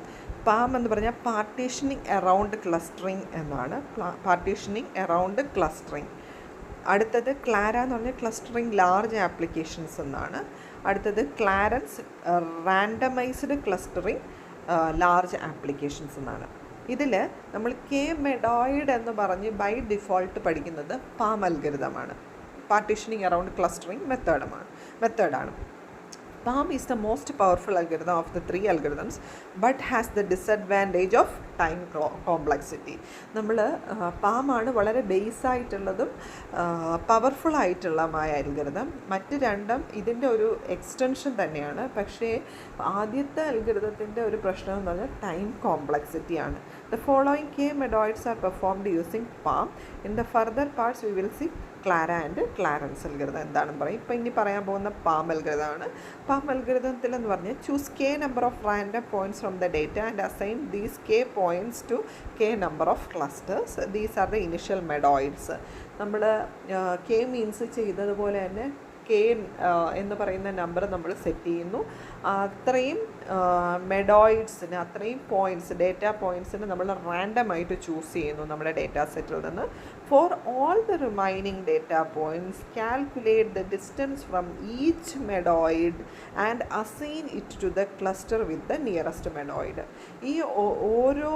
PAM എന്ന് പറഞ്ഞാൽ പാർട്ടീഷനിങ് അറൗണ്ട് ക്ലസ്റ്ററിങ് എന്നാണ്. Partitioning around clustering. അടുത്തത് ക്ലാര എന്ന് പറഞ്ഞാൽ ക്ലസ്റ്ററിങ് ലാർജ് ആപ്ലിക്കേഷൻസ് എന്നാണ്. അടുത്തത് CLARANS randomised clustering large applications എന്നാണ്. ഇതിൽ നമ്മൾ കെ മെഡോയിഡ് എന്ന് പറഞ്ഞ് ബൈ ഡിഫോൾട്ട് പഠിക്കുന്നത് പാം അൽഗോരിതമാണ്. പാർട്ടീഷനിങ് അറൗണ്ട് ക്ലസ്റ്ററിങ് മെത്തേഡാണ്. PAM is the most powerful algorithm of the 3 algorithms but has the disadvantage of time complexity. നമ്മൾ പാമാണ് വളരെ ബേസ് ആയിട്ടുള്ളതും പവർഫുൾ ആയിട്ടുള്ളതുമായ അൽഗോരിതം. മറ്റ് രണ്ടും ഇതിൻ്റെ ഒരു എക്സ്റ്റൻഷൻ തന്നെയാണ്. പക്ഷേ ആദ്യത്തെ അൽഗോരിതത്തിൻ്റെ ഒരു പ്രശ്നം എന്ന് പറഞ്ഞാൽ time കോംപ്ലക്സിറ്റിയാണ്. The following k medoids are performed using PAM. In the further parts we will see Clara and Clarence algorithm എന്താണെന്ന് പറയും. ഇപ്പോൾ ഇനി പറയാൻ പോകുന്ന പാം അൽഗോരിതമാണ്. പാം അൽഗോരിതത്തിൽ എന്ന് പറഞ്ഞാൽ choose K number of random points from the data and assign these K points to K number of clusters. These are the initial medoids. നമ്മൾ കെ മീൻസ് ചെയ്തതുപോലെ തന്നെ കെ എന്ന് പറയുന്ന നമ്പർ നമ്മൾ സെറ്റ് ചെയ്യുന്നു. അത്രയും മെഡോയിഡ്സിന്, അത്രയും പോയിൻറ്റ്സ്, ഡേറ്റ പോയിൻറ്റ്സിന് നമ്മൾ റാൻഡമായിട്ട് ചൂസ് ചെയ്യുന്നു നമ്മുടെ ഡേറ്റാ സെറ്റിൽ നിന്ന്. For all the remaining data points calculate the distance from each medoid and assign it to the cluster with the nearest medoid. ഈ ഓരോ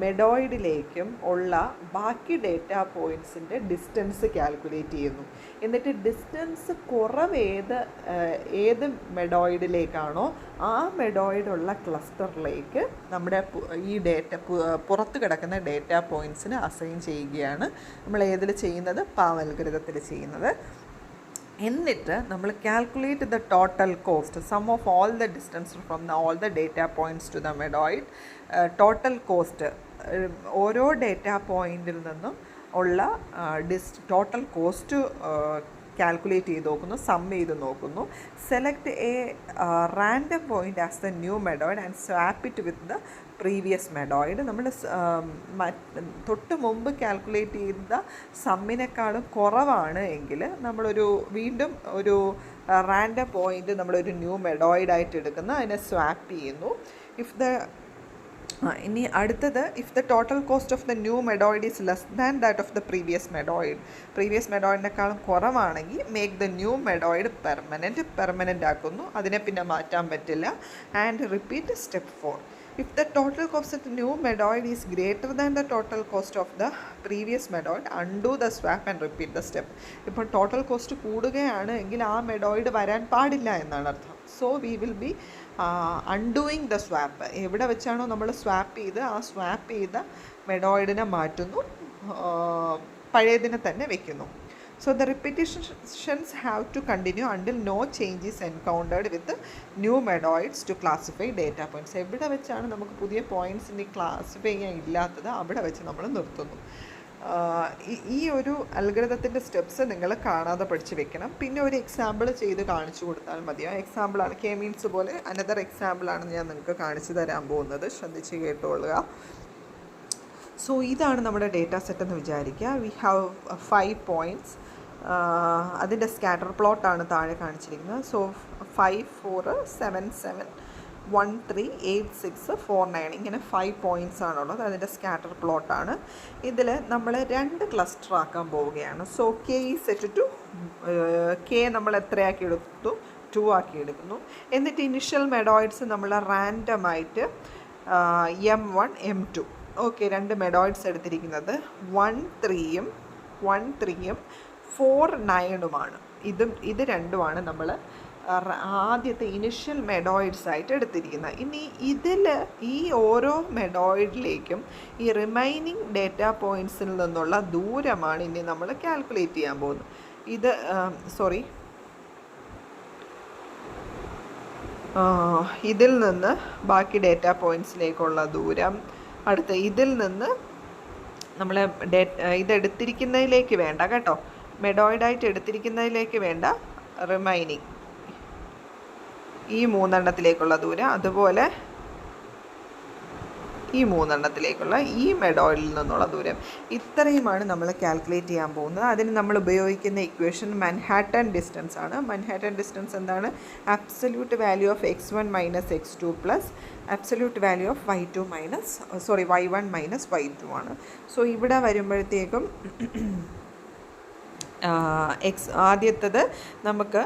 മെഡോയിഡിലേക്കും ഉള്ള ബാക്കി ഡേറ്റ പോയിൻറ്റ്സിൻ്റെ ഡിസ്റ്റൻസ് കാൽക്കുലേറ്റ് ചെയ്യുന്നു. എന്നിട്ട് ഡിസ്റ്റൻസ് കുറവ് ഏത് മെഡോയിഡിലേക്കാണോ ആ മെഡോയിഡുള്ള ക്ലസ്റ്ററിലേക്ക് നമ്മുടെ ഈ പുറത്ത് കിടക്കുന്ന ഡേറ്റ പോയിൻറ്റ്സിന് അസൈൻ ചെയ്യുകയാണ് നമ്മൾ ഏതിൽ ചെയ്യുന്നത്, പാം അൽഗോരിതത്തിൽ ചെയ്യുന്നത്. എന്നിട്ട് നമ്മൾ calculate the total cost, sum of all the distance from all the data points to the medoid. Total cost, ഓരോ ഡേറ്റ പോയിൻറ്റിൽ നിന്നും ഉള്ള ടോട്ടൽ കോസ്റ്റ് കാൽക്കുലേറ്റ് ചെയ്ത് നോക്കുന്നു, സം ചെയ്ത് നോക്കുന്നു. Select a random point as the new medoid and swap it with the previous medoid. നമ്മൾ തൊട്ട് മുമ്പ് കാൽക്കുലേറ്റ് ചെയ്ത സമ്മിനേക്കാളും കുറവാണ് എങ്കിൽ നമ്മളൊരു വീണ്ടും ഒരു റാൻഡം പോയിൻ്റ് നമ്മളൊരു ന്യൂ മെഡോയിഡായിട്ട് എടുക്കുന്നു, അതിനെ സ്വാപ്പ് ചെയ്യുന്നു. ഇനി അടുത്തത്, if the total cost of the new medoid is less than that of the previous മെഡോയിഡിനേക്കാളും കുറവാണെങ്കിൽ make the new medoid permanent ആക്കുന്നു, അതിനെ പിന്നെ മാറ്റാൻ പറ്റില്ല. And repeat step 4. If the total cost of the new medoid is greater than the total cost of the previous medoid, undo the swap and repeat the step. ഇപ്പോൾ ടോട്ടൽ കോസ്റ്റ് കൂടുകയാണ് എങ്കിൽ ആ മെഡോയിഡ് വരാൻ പാടില്ല എന്നാണ് അർത്ഥം. So we will be undoing the swap. എവിടെ വെച്ചാണോ നമ്മൾ സ്വാപ്പ് ചെയ്ത് ആ സ്വാപ്പ് ചെയ്ത മെഡോയിഡിനെ മാറ്റുന്നു, പഴയതിനെ തന്നെ വെക്കുന്നു. So the repetitions have to continue until no change is encountered with the new medoids to classify data points. എവിടെ വെച്ചാണ് നമുക്ക് പുതിയ പോയിൻറ്റ്സിനെ ക്ലാസിഫൈ ചെയ്യാൻ ഇല്ലാത്തത് അവിടെ വെച്ച് നമ്മൾ നിർത്തുന്നു. ഈ ഒരു അൽഗോരിതത്തിൻ്റെ സ്റ്റെപ്സ് നിങ്ങൾ കാണാതെ പഠിച്ച് വെക്കണം. പിന്നെ ഒരു എക്സാമ്പിൾ ചെയ്ത് കാണിച്ചു കൊടുത്താൽ മതിയോ. എക്സാമ്പിളാണ്, കെ മീൻസ് പോലെ അനദർ എക്സാമ്പിളാണ് ഞാൻ നിങ്ങൾക്ക് കാണിച്ചു തരാൻ പോകുന്നത്. ശ്രദ്ധിച്ച് കേട്ടുകൊള്ളുക. സോ ഇതാണ് നമ്മുടെ ഡേറ്റ സെറ്റ് എന്ന് വിചാരിക്കുക. We have 5 points. അതിൻ്റെ സ്കാറ്റർ പ്ലോട്ടാണ് താഴെ കാണിച്ചിരിക്കുന്നത്. സോ 5, 4, 7, 7, 1, 3, 8, 6, 4, 9 ഇങ്ങനെ 5 പോയിൻറ്റ്സ് ആണുള്ളത്. അതിൻ്റെ സ്കാറ്റർ പ്ലോട്ടാണ്. ഇതിൽ നമ്മൾ 2 ക്ലസ്റ്റർ ആക്കാൻ പോവുകയാണ്. സോ കെ ഈ സെറ്റ് ടു കെ നമ്മൾ എത്രയാക്കി എടുത്തു, 2 ആക്കി എടുക്കുന്നു. എന്നിട്ട് ഇനിഷ്യൽ മെഡോയിഡ്സ് നമ്മൾ റാൻഡമായിട്ട് M1, M2 ഓക്കെ 2 മെഡോയിഡ്സ് എടുത്തിരിക്കുന്നത് 1, 3യും 4, 9ഉമാണ്. ഇത് രണ്ടുമാണ് നമ്മൾ ആദ്യത്തെ ഇനിഷ്യൽ മെഡോയിഡ്സ് ആയിട്ട് എടുത്തിരിക്കുന്നത്. ഇനി ഈ ഓരോ മെഡോയിഡിലേക്കും ഈ റിമൈനിങ് ഡേറ്റ പോയിൻറ്റ്സിൽ നിന്നുള്ള ദൂരമാണ് ഇനി നമ്മൾ കാൽക്കുലേറ്റ് ചെയ്യാൻ പോകുന്നത്. ഇതിൽ നിന്ന് ബാക്കി ഡേറ്റ പോയിൻറ്റ്സിലേക്കുള്ള ദൂരം, അടുത്ത ഇതിൽ നിന്ന് നമ്മൾ ഇതെടുത്തിരിക്കുന്നതിലേക്ക് വേണ്ട കേട്ടോ, മെഡോയിഡായിട്ട് എടുത്തിരിക്കുന്നതിലേക്ക് വേണ്ട റിമൈനിങ് ഈ 3 എണ്ണത്തിലേക്കുള്ള ദൂരം, അതുപോലെ ഈ 3 എണ്ണത്തിലേക്കുള്ള ഈ മെഡോയിഡിൽ നിന്നുള്ള ദൂരം, ഇത്രയുമാണ് നമ്മൾ കാൽക്കുലേറ്റ് ചെയ്യാൻ പോകുന്നത്. അതിന് നമ്മൾ ഉപയോഗിക്കുന്ന ഇക്വേഷൻ മൻഹാട്ടൻ ഡിസ്റ്റൻസ് ആണ്. മൻഹാട്ടൻ ഡിസ്റ്റൻസ് എന്താണ്? Absolute value of x1 minus x2 plus absolute value of y1 minus y2 ആണ്. സോ ഇവിടെ വരുമ്പോഴത്തേക്കും ആദ്യത്തത് നമുക്ക്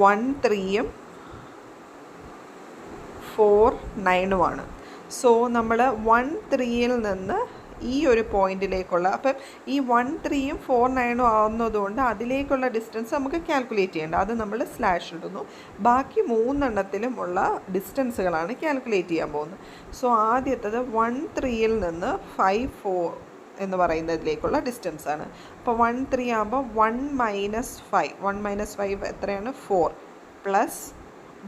1, 3യും 4, 9ഉമാണ്. സോ നമ്മൾ 1, 3യിൽ നിന്ന് ഈ ഒരു പോയിന്റിലേക്കുള്ള, അപ്പം ഈ 1, 3യും 4, 9ഉം ആവുന്നതുകൊണ്ട് അതിലേക്കുള്ള ഡിസ്റ്റൻസ് നമുക്ക് കാൽക്കുലേറ്റ് ചെയ്യേണ്ട, അത് നമ്മൾ സ്ലാഷ് ഇടുന്നു. ബാക്കി 3 എണ്ണത്തിലും ഉള്ള ഡിസ്റ്റൻസുകളാണ് കാൽക്കുലേറ്റ് ചെയ്യാൻ പോകുന്നത്. സോ ആദ്യത്തത് 1, 3യിൽ നിന്ന് 5, 4 എന്ന് പറയുന്നതിലേക്കുള്ള ഡിസ്റ്റൻസ് ആണ്. അപ്പോൾ 1, 3 ആകുമ്പോൾ 1 മൈനസ് 5 എത്രയാണ്? 4 പ്ലസ്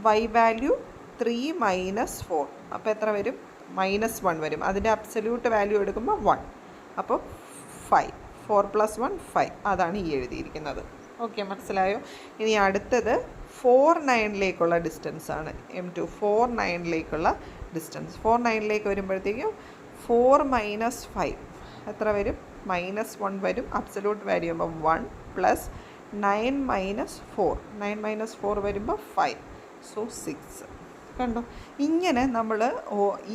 y വാല്യൂ 3 മൈനസ് 4, അപ്പോൾ എത്ര വരും? -1 വരും. അതിൻ്റെ അബ്സല്യൂട്ട് വാല്യൂ എടുക്കുമ്പോൾ 1, അപ്പോൾ 5. 4 + 1 5, അതാണ് ഈ എഴുതിയിരിക്കുന്നത്. ഓക്കെ, മനസ്സിലായോ? ഇനി അടുത്തത് 4, 9ലേക്കുള്ള ഡിസ്റ്റൻസ് ആണ്. M2 4, 9ലേക്കുള്ള distance. 4, 9ലേക്ക് വരുമ്പോഴത്തേക്കും 4 മൈനസ് 5 എത്ര വരും? -1 വരും. അബ്സല്യൂട്ട് വാല്യൂ ആകുമ്പോൾ 1 പ്ലസ് 9 - 4 വരുമ്പോൾ 5, സോ 6. കണ്ടോ? ഇങ്ങനെ നമ്മൾ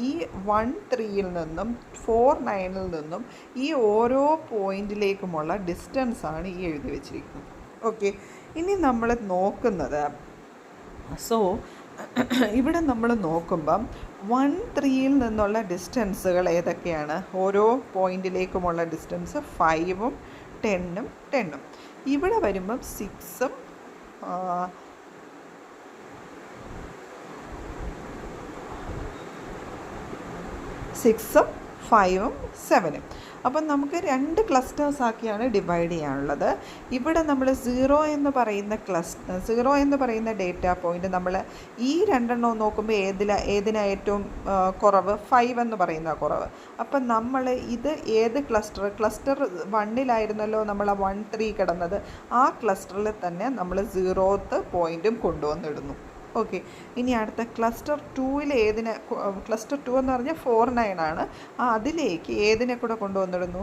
ഈ 1, 3യിൽ നിന്നും 4, 9ൽ നിന്നും ഈ ഓരോ പോയിന്റിലേക്കുമുള്ള ഡിസ്റ്റൻസാണ് ഈ എഴുതി വെച്ചിരിക്കുന്നത്. ഓക്കെ, ഇനി നമ്മൾ നോക്കുന്നത്, സോ ഇവിടെ നമ്മൾ നോക്കുമ്പം 1, 3യിൽ നിന്നുള്ള ഡിസ്റ്റൻസുകൾ ഏതൊക്കെയാണ്? ഓരോ പോയിന്റിലേക്കുമുള്ള ഡിസ്റ്റൻസ് 5ഉം 10ഉം 10ഉം. ഇവിടെ വരുമ്പം 6ഉം 6ഉം 5ഉം 7ഉം. അപ്പം നമുക്ക് 2 ക്ലസ്റ്റേഴ്സ് ആക്കിയാണ് ഡിവൈഡ് ചെയ്യാനുള്ളത്. ഇവിടെ നമ്മൾ 0 എന്ന് പറയുന്ന ഡേറ്റ പോയിൻ്റ് നമ്മൾ ഈ 2 നോക്കുമ്പോൾ ഏതിനാ ഏറ്റവും കുറവ്? 5 എന്ന് പറയുന്ന കുറവ്. അപ്പം നമ്മൾ ഇത് ഏത് ക്ലസ്റ്റർ 1ലായിരുന്നല്ലോ നമ്മൾ 1, 3 കിടന്നത്, ആ ക്ലസ്റ്ററിൽ തന്നെ നമ്മൾ 0th പോയിൻറ്റും കൊണ്ടുവന്നിടുന്നു. ഓക്കെ, ഇനി അടുത്ത ക്ലസ്റ്റർ 2ൽ ക്ലസ്റ്റർ 2 എന്ന് പറഞ്ഞാൽ 4, 9 ആണ്. അതിലേക്ക് ഏതിനെ കൂടെ കൊണ്ടുവന്നിടുന്നു?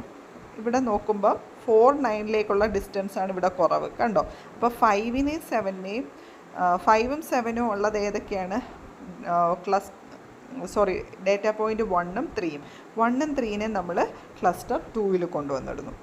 ഇവിടെ നോക്കുമ്പോൾ 4, 9ലേക്കുള്ള ഡിസ്റ്റൻസാണ് ഇവിടെ കുറവ്. കണ്ടോ? അപ്പോൾ 5ഉം 7ഉം ഉള്ളത് ഏതൊക്കെയാണ്? Data point 1ഉം 3ഉം. 1ഉം 3നെ നമ്മൾ ക്ലസ്റ്റർ 2ൽ കൊണ്ടുവന്നിടുന്നു.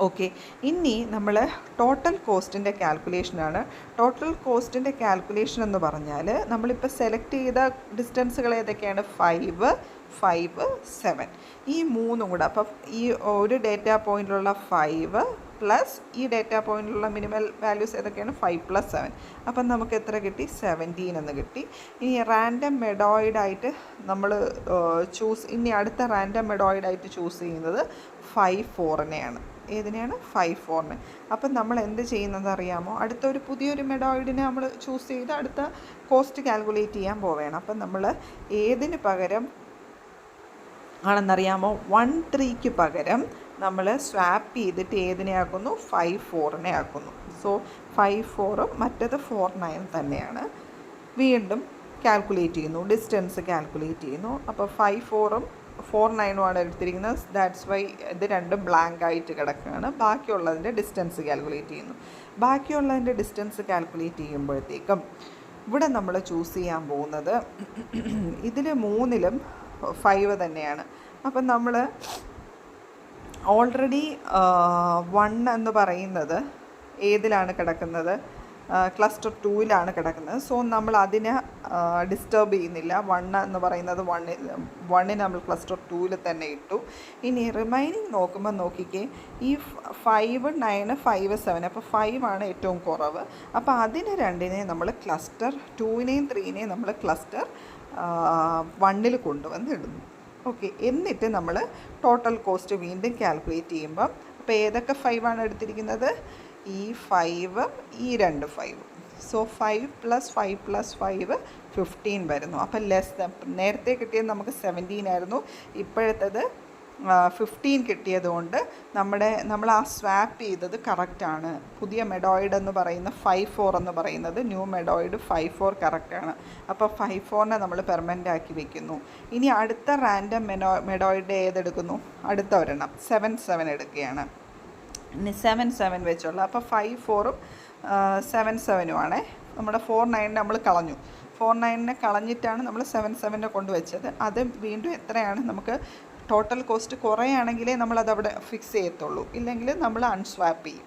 ഓക്കെ, ഇനി നമ്മൾ ടോട്ടൽ കോസ്റ്റിൻ്റെ കാൽക്കുലേഷനാണ്. ടോട്ടൽ കോസ്റ്റിൻ്റെ കാൽക്കുലേഷൻ എന്ന് പറഞ്ഞാൽ നമ്മളിപ്പോൾ സെലക്ട് ചെയ്ത ഡിസ്റ്റൻസുകൾ ഏതൊക്കെയാണ്? 5, 7 ഈ മൂന്നും കൂടെ. അപ്പം ഈ ഒരു ഡേറ്റ പോയിൻറ്റിലുള്ള 5 പ്ലസ് ഈ ഡേറ്റ പോയിൻറ്റിലുള്ള മിനിമൽ വാല്യൂസ് ഏതൊക്കെയാണ്? 5 + 7. അപ്പം നമുക്ക് എത്ര കിട്ടി? 17 എന്ന് കിട്ടി. ഇനി റാൻഡം മെഡോയിഡായിട്ട് നമ്മൾ ഇനി അടുത്ത റാൻഡം മെഡോയിഡായിട്ട് ചൂസ് ചെയ്യുന്നത് 5, 4നെയാണ്. ഏതിനെയാണ്? 5, 4നെ. അപ്പം നമ്മൾ എന്ത് ചെയ്യുന്നത് അറിയാമോ? പുതിയൊരു മെഡോയിഡിനെ നമ്മൾ ചൂസ് ചെയ്ത് അടുത്ത കോസ്റ്റ് കാൽക്കുലേറ്റ് ചെയ്യാൻ പോവുകയാണ്. അപ്പം നമ്മൾ ഏതിന് പകരം ആണെന്നറിയാമോ? 1, 3ക്ക് പകരം നമ്മൾ സ്വാപ്പ് ചെയ്തിട്ട് ഏതിനെ ആക്കുന്നു? 5, 4നെ ആക്കുന്നു. സോ 5, 4ഉം മറ്റേത് 4, 9 തന്നെയാണ്. വീണ്ടും കാൽക്കുലേറ്റ് ചെയ്യുന്നു, ഡിസ്റ്റൻസ് കാൽക്കുലേറ്റ് ചെയ്യുന്നു. അപ്പോൾ 5, 4ഉം 4, 9ഉം ആണ് എടുത്തിരിക്കുന്നത്. ദാറ്റ്സ് വൈ ഇത് രണ്ടും ബ്ലാങ്ക് ആയിട്ട് കിടക്കുകയാണ്. ബാക്കിയുള്ളതിൻ്റെ ഡിസ്റ്റൻസ് കാൽക്കുലേറ്റ് ചെയ്യുന്നു. ബാക്കിയുള്ളതിൻ്റെ ഡിസ്റ്റൻസ് കാൽക്കുലേറ്റ് ചെയ്യുമ്പോഴത്തേക്കും ഇവിടെ നമ്മൾ ചൂസ് ചെയ്യാൻ പോകുന്നത് ഇതിൽ 3ലും 5 തന്നെയാണ്. അപ്പം നമ്മൾ ഓൾറെഡി 1 എന്ന് പറയുന്നത് ഏതിലാണ് കിടക്കുന്നത്? ക്ലസ്റ്റർ 2ലാണ് കിടക്കുന്നത്. സോ നമ്മൾ അതിനെ ഡിസ്റ്റർബ് ചെയ്യുന്നില്ല. 1 എന്ന് പറയുന്നത് 1നെ നമ്മൾ ക്ലസ്റ്റർ 2ൽ തന്നെ ഇട്ടു. ഇനി റിമൈനിങ് നോക്കുമ്പോൾ നോക്കിക്കേ, ഈ 5, 9, 5, 7. അപ്പോൾ 5 ആണ് ഏറ്റവും കുറവ്. അപ്പോൾ അതിനെ രണ്ടിനെ നമ്മൾ ക്ലസ്റ്റർ 2നെയും 3നെയും നമ്മൾ ക്ലസ്റ്റർ 1ൽ കൊണ്ടുവന്ന് ഇടുന്നു. ഓക്കെ, എന്നിട്ട് നമ്മൾ ടോട്ടൽ കോസ്റ്റ് വീണ്ടും കാൽക്കുലേറ്റ് ചെയ്യുമ്പം അപ്പോൾ ഏതൊക്കെ 5 ആണ് എടുത്തിരിക്കുന്നത്? ഈ 5ഉം ഈ 2 5ഉം. സോ 5 + 5 + 5 15 വരുന്നു. അപ്പം നേരത്തെ കിട്ടിയത് നമുക്ക് 17 ആയിരുന്നു. ഇപ്പോഴത്തേത് 15 കിട്ടിയതുകൊണ്ട് നമ്മൾ ആ സ്വാപ്പ് ചെയ്തത് കറക്റ്റാണ്. പുതിയ മെഡോയിഡ് എന്ന് പറയുന്ന 5, 4 എന്ന് പറയുന്നത് ന്യൂ മെഡോയിഡ് 5, 4 കറക്റ്റാണ്. അപ്പോൾ 5, 4നെ നമ്മൾ പെർമനൻ്റ് ആക്കി വെക്കുന്നു. ഇനി അടുത്ത റാൻഡം മെഡോയിഡ് ഏതെടുക്കുന്നു? അടുത്ത ഒരെണ്ണം 7, 7 എടുക്കുകയാണ്. ഇനി 7, 7 വെച്ചുള്ള. അപ്പോൾ 5, 4ഉം 7, 7ഉം ആണേ. നമ്മുടെ 4, 9 നമ്മൾ കളഞ്ഞു. 4, 9നെ കളഞ്ഞിട്ടാണ് നമ്മൾ 7, 7നെ കൊണ്ടുവച്ചത്. അത് വീണ്ടും എത്രയാണ്? നമുക്ക് ടോട്ടൽ കോസ്റ്റ് കുറയാണെങ്കിലേ നമ്മളതവിടെ ഫിക്സ് ചെയ്യത്തുള്ളൂ, ഇല്ലെങ്കിൽ നമ്മൾ അൺസ്വാപ്പ് ചെയ്യും.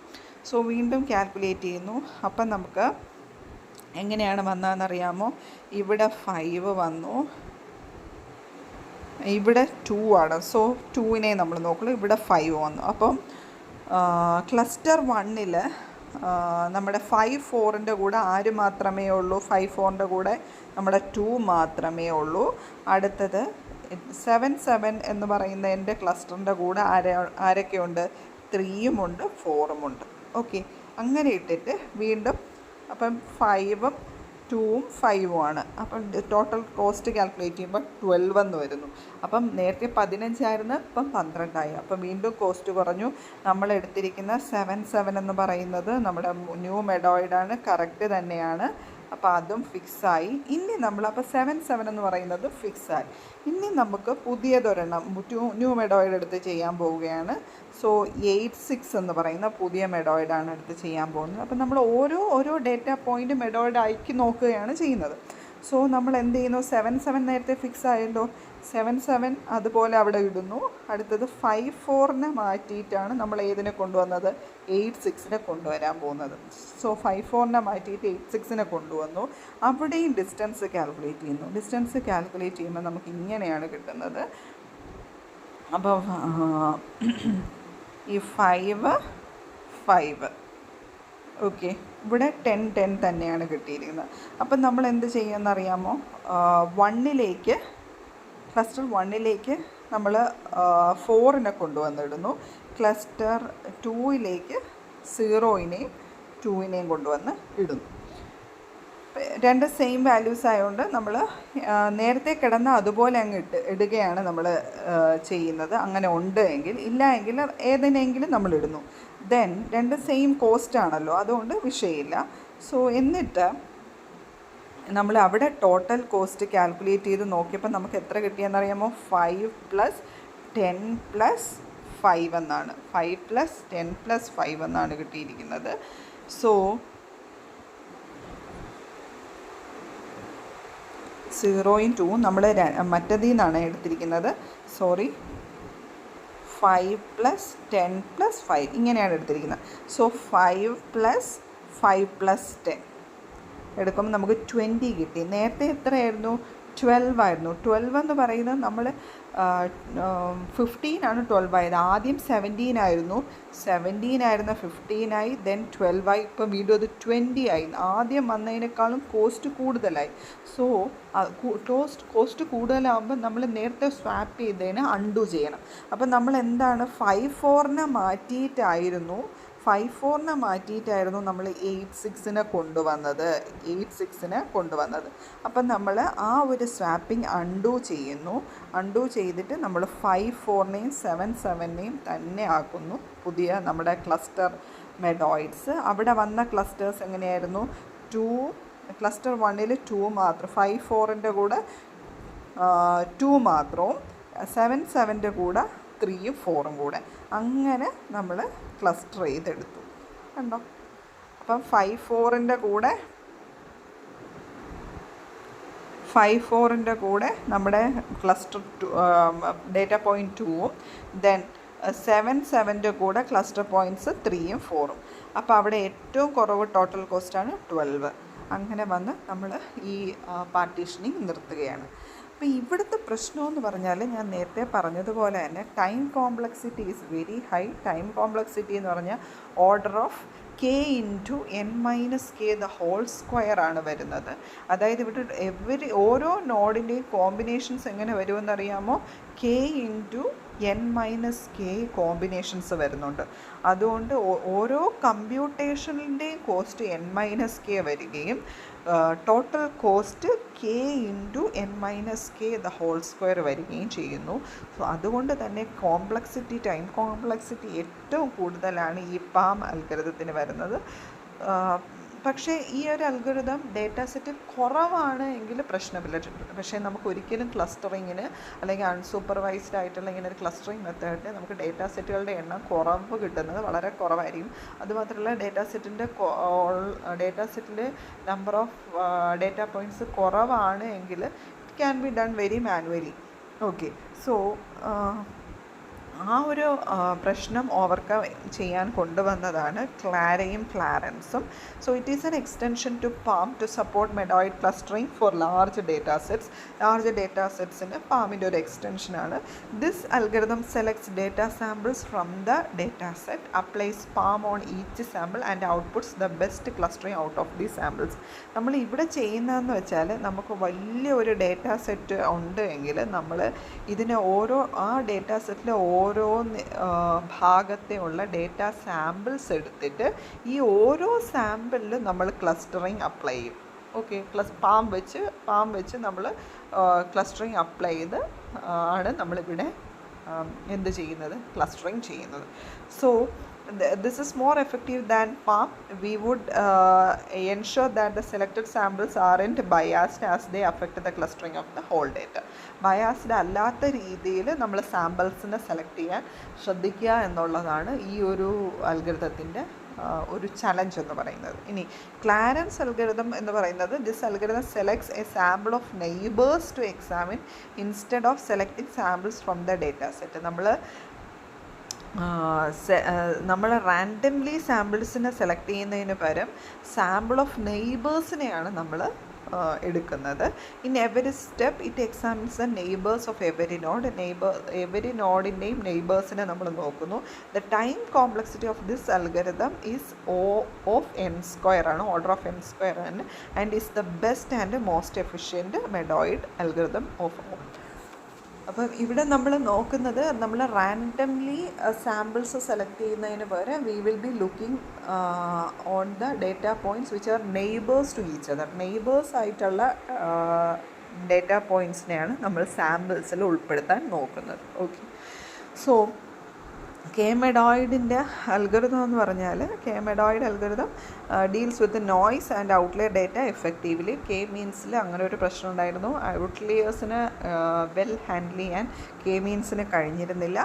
സോ വീണ്ടും കാൽക്കുലേറ്റ് ചെയ്യുന്നു. അപ്പം നമുക്ക് എങ്ങനെയാണ് വന്നതെന്നറിയാമോ? ഇവിടെ 5 വന്നു, ഇവിടെ 2 ആണ്. സോ 2നെ നമ്മൾ നോക്കുള്ളൂ. ഇവിടെ 5 വന്നു. അപ്പം ക്ലസ്റ്റർ 1ൽ നമ്മുടെ 5, 4ൻ്റെ കൂടെ ആര് മാത്രമേ ഉള്ളൂ? 5, 4ൻ്റെ കൂടെ നമ്മുടെ 2 മാത്രമേ ഉള്ളൂ. അടുത്തത് 7, 7 എന്ന് പറയുന്ന എൻ്റെ ക്ലസ്റ്ററിൻ്റെ കൂടെ ആരൊക്കെയുണ്ട്? 3ഉം ഉണ്ട്, 4ഉം ഉണ്ട്. ഓക്കെ, അങ്ങനെ ഇട്ടിട്ട് വീണ്ടും അപ്പം 5ഉം 2ഉം 5ഉം ആണ്. അപ്പം ടോട്ടൽ കോസ്റ്റ് കാൽക്കുലേറ്റ് ചെയ്യുമ്പോൾ 12 എന്ന് വരുന്നു. അപ്പം നേരത്തെ 15 ആയിരുന്നു, ഇപ്പം 12 ആയി. അപ്പം വീണ്ടും കോസ്റ്റ് കുറഞ്ഞു. നമ്മൾ എടുത്തിരിക്കുന്ന 7, 7 എന്ന് പറയുന്നത് നമ്മുടെ ന്യൂ മെഡോയിഡാണ്, കറക്റ്റ് തന്നെയാണ്. അപ്പോൾ അതും ഫിക്സായി. ഇനി നമ്മൾ അപ്പോൾ 7 എന്ന് പറയുന്നത് ഫിക്സായി. ഇനി നമുക്ക് പുതിയതൊരെണ്ണം ന്യൂ മെഡോയിഡ് എടുത്ത് ചെയ്യാൻ പോവുകയാണ്. സോ 86 എന്ന് പറയുന്ന പുതിയ മെഡോയിഡാണ് എടുത്ത് ചെയ്യാൻ പോകുന്നത്. അപ്പോൾ നമ്മൾ ഓരോ ഡേറ്റ പോയിൻ്റ് മെഡോയിഡ് ആക്കി നോക്കുകയാണ് ചെയ്യുന്നത്. സോ നമ്മൾ എന്ത് ചെയ്യുന്നു, 7 നേരത്തെ ഫിക്സ് ആയല്ലോ, 7 അതുപോലെ അവിടെ ഇടുന്നു. അടുത്തത് 54 മാറ്റിയിട്ടാണ് നമ്മൾ ഏതിനെ കൊണ്ടുവന്നത്, 86 കൊണ്ടുവരാൻ പോകുന്നത്. സോ 54 മാറ്റിയിട്ട് 86 കൊണ്ടുവന്നു. അവിടെയും ഡിസ്റ്റൻസ് കാൽക്കുലേറ്റ് ചെയ്യുന്നു. ഡിസ്റ്റൻസ് കാൽക്കുലേറ്റ് ചെയ്യുമ്പോൾ നമുക്ക് ഇങ്ങനെയാണ് കിട്ടുന്നത്. അപ്പോൾ ഈ 5 ഓക്കെ, ഇവിടെ 10 തന്നെയാണ് കിട്ടിയിരിക്കുന്നത്. അപ്പം നമ്മൾ എന്ത് ചെയ്യുമെന്നറിയാമോ, ക്ലസ്റ്റർ 1 നമ്മൾ 4 കൊണ്ടുവന്നിടുന്നു. ക്ലസ്റ്റർ 2 0 2 കൊണ്ടുവന്ന് ഇടുന്നു. രണ്ട് സെയിം വാല്യൂസ് ആയതുകൊണ്ട് നമ്മൾ നേരത്തെ കിടന്ന അതുപോലെ അങ്ങ് ഇടുകയാണ് നമ്മൾ ചെയ്യുന്നത്. അങ്ങനെ ഉണ്ട് എങ്കിൽ, ഇല്ല എങ്കിൽ ഏതിനെങ്കിലും നമ്മൾ ഇടുന്നു. ദെൻ രണ്ട് സെയിം കോസ്റ്റ് ആണല്ലോ, അതുകൊണ്ട് വിഷയമില്ല. സോ എന്നിട്ട് നമ്മൾ അവിടെ ടോട്ടൽ കോസ്റ്റ് കാൽക്കുലേറ്റ് ചെയ്ത് നോക്കിയപ്പോൾ നമുക്ക് എത്ര കിട്ടിയെന്നറിയാമോ, 5 + 10 + 5 എന്നാണ്. 5 + 10 + 5 എന്നാണ് കിട്ടിയിരിക്കുന്നത്. സോ 0 2 നമ്മൾ മറ്റതിൽ നിന്നാണ് എടുത്തിരിക്കുന്നത്. 5 + 10 + 5 ഇങ്ങനെയാണ് എടുത്തിരിക്കുന്നത്. സോ 5 + 5 + 10 എടുക്കുമ്പോൾ നമുക്ക് 20 കിട്ടി. നേരത്തെ എത്രയായിരുന്നു, 12 ആയിരുന്നു. 12 എന്ന് പറയുന്നത് നമ്മൾ 15 ആണ് 12 ആയത്. ആദ്യം 17 ആയിരുന്നു, 15 ആയി, ദെൻ 12 ആയി, ഇപ്പം വീണ്ടും അത് 20 ആയി. ആദ്യം വന്നതിനേക്കാളും കോസ്റ്റ് കൂടുതലായി. സോ കോസ്റ്റ് കൂടുതലാകുമ്പോൾ നമ്മൾ നേരത്തെ സ്വാപ്പ് ചെയ്തതിന് അൺഡു ചെയ്യണം. അപ്പം നമ്മൾ എന്താണ്, 54 മാറ്റിയിട്ടായിരുന്നു നമ്മൾ 86 കൊണ്ടുവന്നത്. അപ്പം നമ്മൾ ആ ഒരു സ്വാപ്പിംഗ് അൺഡു ചെയ്യുന്നു. അൺഡു ചെയ്തിട്ട് നമ്മൾ 54 7 തന്നെ ആക്കുന്നു പുതിയ നമ്മുടെ ക്ലസ്റ്റർ മെഡോയിഡ്സ്. അവിടെ വന്ന ക്ലസ്റ്റേഴ്സ് എങ്ങനെയായിരുന്നു, ക്ലസ്റ്റർ 1 2 മാത്രം, 54 കൂടെ 2 മാത്രവും 7 കൂടെ 3 4 കൂടെ, അങ്ങനെ നമ്മൾ ക്ലസ്റ്റർ ചെയ്തെടുത്തു. കണ്ടോ? അപ്പം 54 കൂടെ നമ്മുടെ ക്ലസ്റ്റർ ഡേറ്റ പോയിൻറ്റ് 2ഉം ദെൻ 7 കൂടെ ക്ലസ്റ്റർ പോയിൻറ്റ്സ് 3ഉം 4ഉം. അപ്പോൾ അവിടെ ഏറ്റവും കുറവ് ടോട്ടൽ കോസ്റ്റാണ് 12. അങ്ങനെ വന്ന് നമ്മൾ ഈ പാർട്ടീഷനിങ് നിർത്തുകയാണ്. അപ്പോൾ ഇവിടുത്തെ പ്രശ്നമെന്ന് പറഞ്ഞാൽ ഞാൻ നേരത്തെ പറഞ്ഞതുപോലെ തന്നെ time complexity is very high. Time complexity എന്ന് പറഞ്ഞാൽ ഓർഡർ ഓഫ് k × n-k² ആണ് വരുന്നത്. അതായത് ഇവിടെ ഓരോ നോഡിൻ്റെയും കോമ്പിനേഷൻസ് എങ്ങനെ വരുമെന്നറിയാമോ, k × n-k കോമ്പിനേഷൻസ് വരുന്നുണ്ട്. അതുകൊണ്ട് ഓരോ കമ്പ്യൂട്ടേഷനിൻ്റെയും കോസ്റ്റ് n-k വരികയും ടോട്ടൽ കോസ്റ്റ് k × n-k² വരികയും ചെയ്യുന്നു. സോ അതുകൊണ്ട് തന്നെ ടൈം കോംപ്ലക്സിറ്റി ഏറ്റവും കൂടുതലാണ് ഈ പാം അൽഗോരിതത്തിന് വരുന്നത്. പക്ഷേ ഈ ഒരു അൽഗോരിതം ഡേറ്റാ സെറ്റിൽ കുറവാണ് എങ്കിൽ പ്രശ്നമില്ല. പക്ഷേ നമുക്ക് ഒരിക്കലും ക്ലസ്റ്ററിങ്ങിന് അല്ലെങ്കിൽ അൺസൂപ്പർവൈസ്ഡ് ആയിട്ടുള്ള ഇങ്ങനെ ഒരു ക്ലസ്റ്ററിങ് മെത്തേഡിന് നമുക്ക് ഡേറ്റാ സെറ്റുകളുടെ എണ്ണം കുറവ് കിട്ടുന്നത് വളരെ കുറവായിരിക്കും. അതുമാത്രമല്ല ഡേറ്റാ സെറ്റിൽ നമ്പർ ഓഫ് ഡേറ്റാ പോയിൻറ്റ്സ് കുറവാണ് എങ്കിൽ it can be done very manually. Okay, so ആ ഒരു പ്രശ്നം ഓവർകം ചെയ്യാൻ കൊണ്ടുവന്നതാണ് ക്ലാരയും ക്ലാരൻസും. So it is an extension to PAM to support medoid clustering for large data സെറ്റ്സിന് പാമിൻ്റെ ഒരു എക്സ്റ്റൻഷനാണ്. This algorithm selects data samples from the data set, applies PAM on each sample and outputs the best clustering out of the samples. നമ്മൾ ഇവിടെ ചെയ്യുന്നതെന്ന് വെച്ചാൽ നമുക്ക് വലിയ ഒരു ഡേറ്റാ സെറ്റ് ഉണ്ട് എങ്കിൽ നമ്മൾ ഇതിനെ ആ ഡേറ്റാ സെറ്റിലെ ഓരോ ഭാഗത്തെ ഉള്ള ഡേറ്റാ സാമ്പിൾസ് എടുത്തിട്ട് ഈ ഓരോ സാമ്പിളിലും നമ്മൾ ക്ലസ്റ്ററിങ് അപ്ലൈ ചെയ്യും. ഓക്കെ, പാം വെച്ച് നമ്മൾ ക്ലസ്റ്ററിങ് അപ്ലൈ ചെയ്ത് ആണ് നമ്മളിവിടെ എന്ത് ചെയ്യുന്നത്, ക്ലസ്റ്ററിങ് ചെയ്യുന്നത്. So this is more effective than PAM. We would ensure that the selected samples aren't biased as they affect the clustering of the whole data. Biased അല്ലാത്ത രീതിയിൽ നമ്മൾ സാമ്പിൾസിനെ സെലക്ട് ചെയ്യാൻ ശ്രദ്ധിക്കുക എന്നുള്ളതാണ് ഈ ഒരു അൽഗരിതത്തിൻ്റെ ഒരു ചലഞ്ച് എന്ന് പറയുന്നത്. ഇനി ക്ലാരൻസ് അൽഗരിതം എന്ന് പറയുന്നത്, this algorithm selects a sample of neighbours to examine instead of selecting samples from the data set. നമ്മൾ റാൻഡംലി സാമ്പിൾസിനെ സെലക്ട് ചെയ്യുന്നതിന് പകരം സാമ്പിൾ ഓഫ് നെയ്ബേഴ്സിനെയാണ് നമ്മൾ എടുക്കുന്നത്. In every step it examines the neighbours of every node. Every നോഡിൻ്റെയും നെയ്ബേഴ്സിനെ നമ്മൾ നോക്കുന്നു. The time complexity of this algorithm is of n square ആണ്, ഓർഡർ ഓഫ് n സ്ക്വയർ ആണ്, and is the best and most efficient മെഡോയിഡ് algorithm of all. അപ്പം ഇവിടെ നമ്മൾ നോക്കുന്നത്, നമ്മൾ റാൻഡംലി സാമ്പിൾസ് സെലക്ട് ചെയ്യുന്നതിന് പകരം we will be looking on the data points which are neighbours to each other. Neighbours ആയിട്ടുള്ള ഡേറ്റ പോയിൻറ്റ്സിനെയാണ് നമ്മൾ സാമ്പിൾസിൽ ഉൾപ്പെടുത്താൻ നോക്കുന്നത്. ഓക്കെ, സോ കെ മെഡോയിഡിൻ്റെ അൽഗരിതം എന്ന് പറഞ്ഞാൽ, K medoid algorithm deals with noise and outlier data effectively. K മീൻസിൽ അങ്ങനെ ഒരു പ്രശ്നം ഉണ്ടായിരുന്നു, ഔട്ട്ലെയേഴ്സിന് വെൽ ഹാൻഡിൽ ചെയ്യാൻ കെ മീൻസിന് കഴിഞ്ഞിരുന്നില്ല.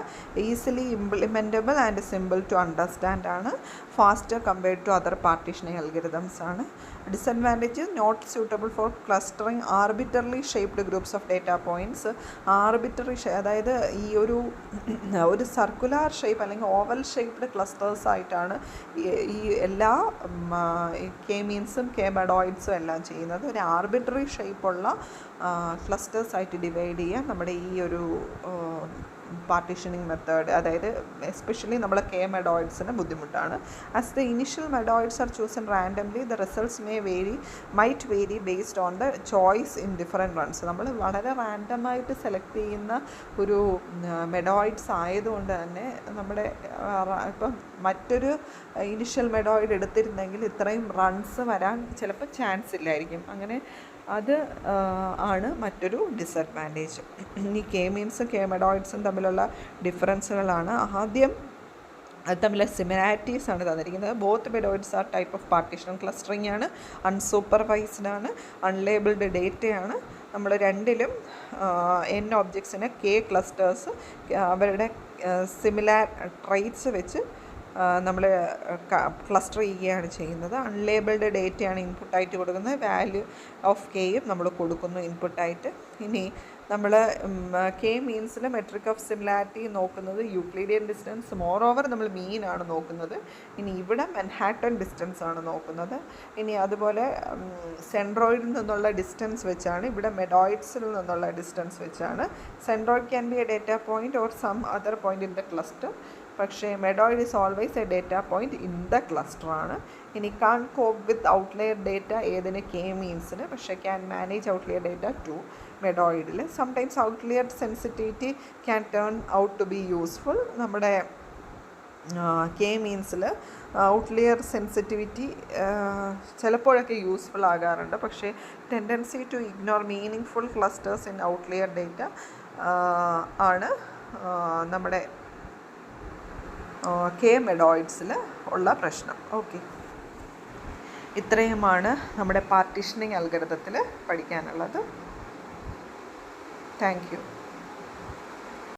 Easily implementable and simple to understand ആണ്. Faster compared to other partitioning algorithms ആണ്. Disadvantage, not suitable for clustering arbitrarily shaped groups of data points. Arbitrary അതായത് ഈ ഒരു സർക്കുലാർ ഷേപ്പ് അല്ലെങ്കിൽ ഓവൽ ഷേപ്ഡ് ക്ലസ്റ്റേഴ്സ് ആയിട്ടാണ് ഈ എല്ലാ കെ മീൻസും കെ മെഡോയിഡ്സും എല്ലാം ചെയ്യുന്നത്. ഒരു ആർബിട്രറി ഷേപ്പുള്ള ക്ലസ്റ്റേഴ്സ് ആയിട്ട് ഡിവൈഡ് ചെയ്യാൻ നമ്മുടെ ഈ ഒരു പാർട്ടീഷനിങ് മെത്തേഡ്, അതായത് എസ്പെഷ്യലി നമ്മൾ കെ മെഡോയിഡ്സിന് ബുദ്ധിമുട്ടാണ്. As the initial medoids are chosen randomly the results might vary based on the choice in different runs. നമ്മൾ വളരെ റാൻഡമായിട്ട് സെലക്ട് ചെയ്യുന്ന ഒരു മെഡോയിഡ്സ് ആയതുകൊണ്ട് തന്നെ നമ്മുടെ ഇപ്പം മറ്റൊരു ഇനിഷ്യൽ മെഡോയിഡ് എടുത്തിരുന്നെങ്കിൽ ഇത്രയും റൺസ് വരാൻ ചിലപ്പോൾ ചാൻസ് ഇല്ലായിരിക്കും. അങ്ങനെ അത് ആണ് മറ്റൊരു ഡിസഡ്വാൻറ്റേജ്. ഈ കെ മീൻസും കെ മെഡോയിഡ്സും തമ്മിലുള്ള ഡിഫറൻസുകളാണ്. ആദ്യം അത് തമ്മിലെ സിമിലാരിറ്റീസ് ആണ് തന്നിരിക്കുന്നത്. Both medoids are type of partition clustering ആണ്, അൺസൂപ്പർവൈസ്ഡ് ആണ്, അൺലേബിൾഡ് ഡേറ്റയാണ്. നമ്മൾ രണ്ടിലും n ഒബ്ജക്ട്സിന് k ക്ലസ്റ്റേഴ്സ് അവരുടെ സിമിലാർ ട്രൈറ്റ്സ് വെച്ച് നമ്മൾ ക്ലസ്റ്റർ ചെയ്യുകയാണ് ചെയ്യുന്നത്. അൺലേബിൾഡ് ഡേറ്റയാണ് ഇൻപുട്ടായിട്ട് കൊടുക്കുന്നത്. വാല്യൂ ഓഫ് കെയും നമ്മൾ കൊടുക്കുന്നു ഇൻപുട്ടായിട്ട്. ഇനി നമ്മൾ കെ മീൻസിൽ മെട്രിക് ഓഫ് സിമിലാരിറ്റി നോക്കുന്നത് യൂക്ലിഡിയൻ ഡിസ്റ്റൻസ്, മോർ ഓവർ നമ്മൾ മീൻ ആണ് നോക്കുന്നത്. ഇനി ഇവിടെ മൻഹാട്ടൻ ഡിസ്റ്റൻസ് ആണ് നോക്കുന്നത്. ഇനി അതുപോലെ സെൻട്രോയിഡിൽ നിന്നുള്ള ഡിസ്റ്റൻസ് വെച്ചാണ്, ഇവിടെ മെഡോയിഡ്സിൽ നിന്നുള്ള ഡിസ്റ്റൻസ് വെച്ചാണ്. Centroid can be a data point or some other point in the cluster. പക്ഷേ medoid is always a data point in the cluster ആണ്. ഇനി can cope with outlier data ഏതിന് കെ മീൻസിന്, പക്ഷേ can manage outlier data to മെഡോയിഡിൽ. Sometimes outlier sensitivity can turn out to be useful. നമ്മുടെ കെ മീൻസിൽ ഔട്ട്ലെയർ സെൻസിറ്റിവിറ്റി ചിലപ്പോഴൊക്കെ യൂസ്ഫുൾ ആകാറുണ്ട്. പക്ഷേ tendency to ignore meaningful clusters in outlier data ആണ് നമ്മുടെ കെ മെഡോയിഡ്സിൽ ഉള്ള പ്രശ്നം. ഓക്കെ, ഇത്രയുമാണ് നമ്മുടെ പാർട്ടീഷനിങ് അൽഗരിതത്തിൽ പഠിക്കാനുള്ളത്. Thank you.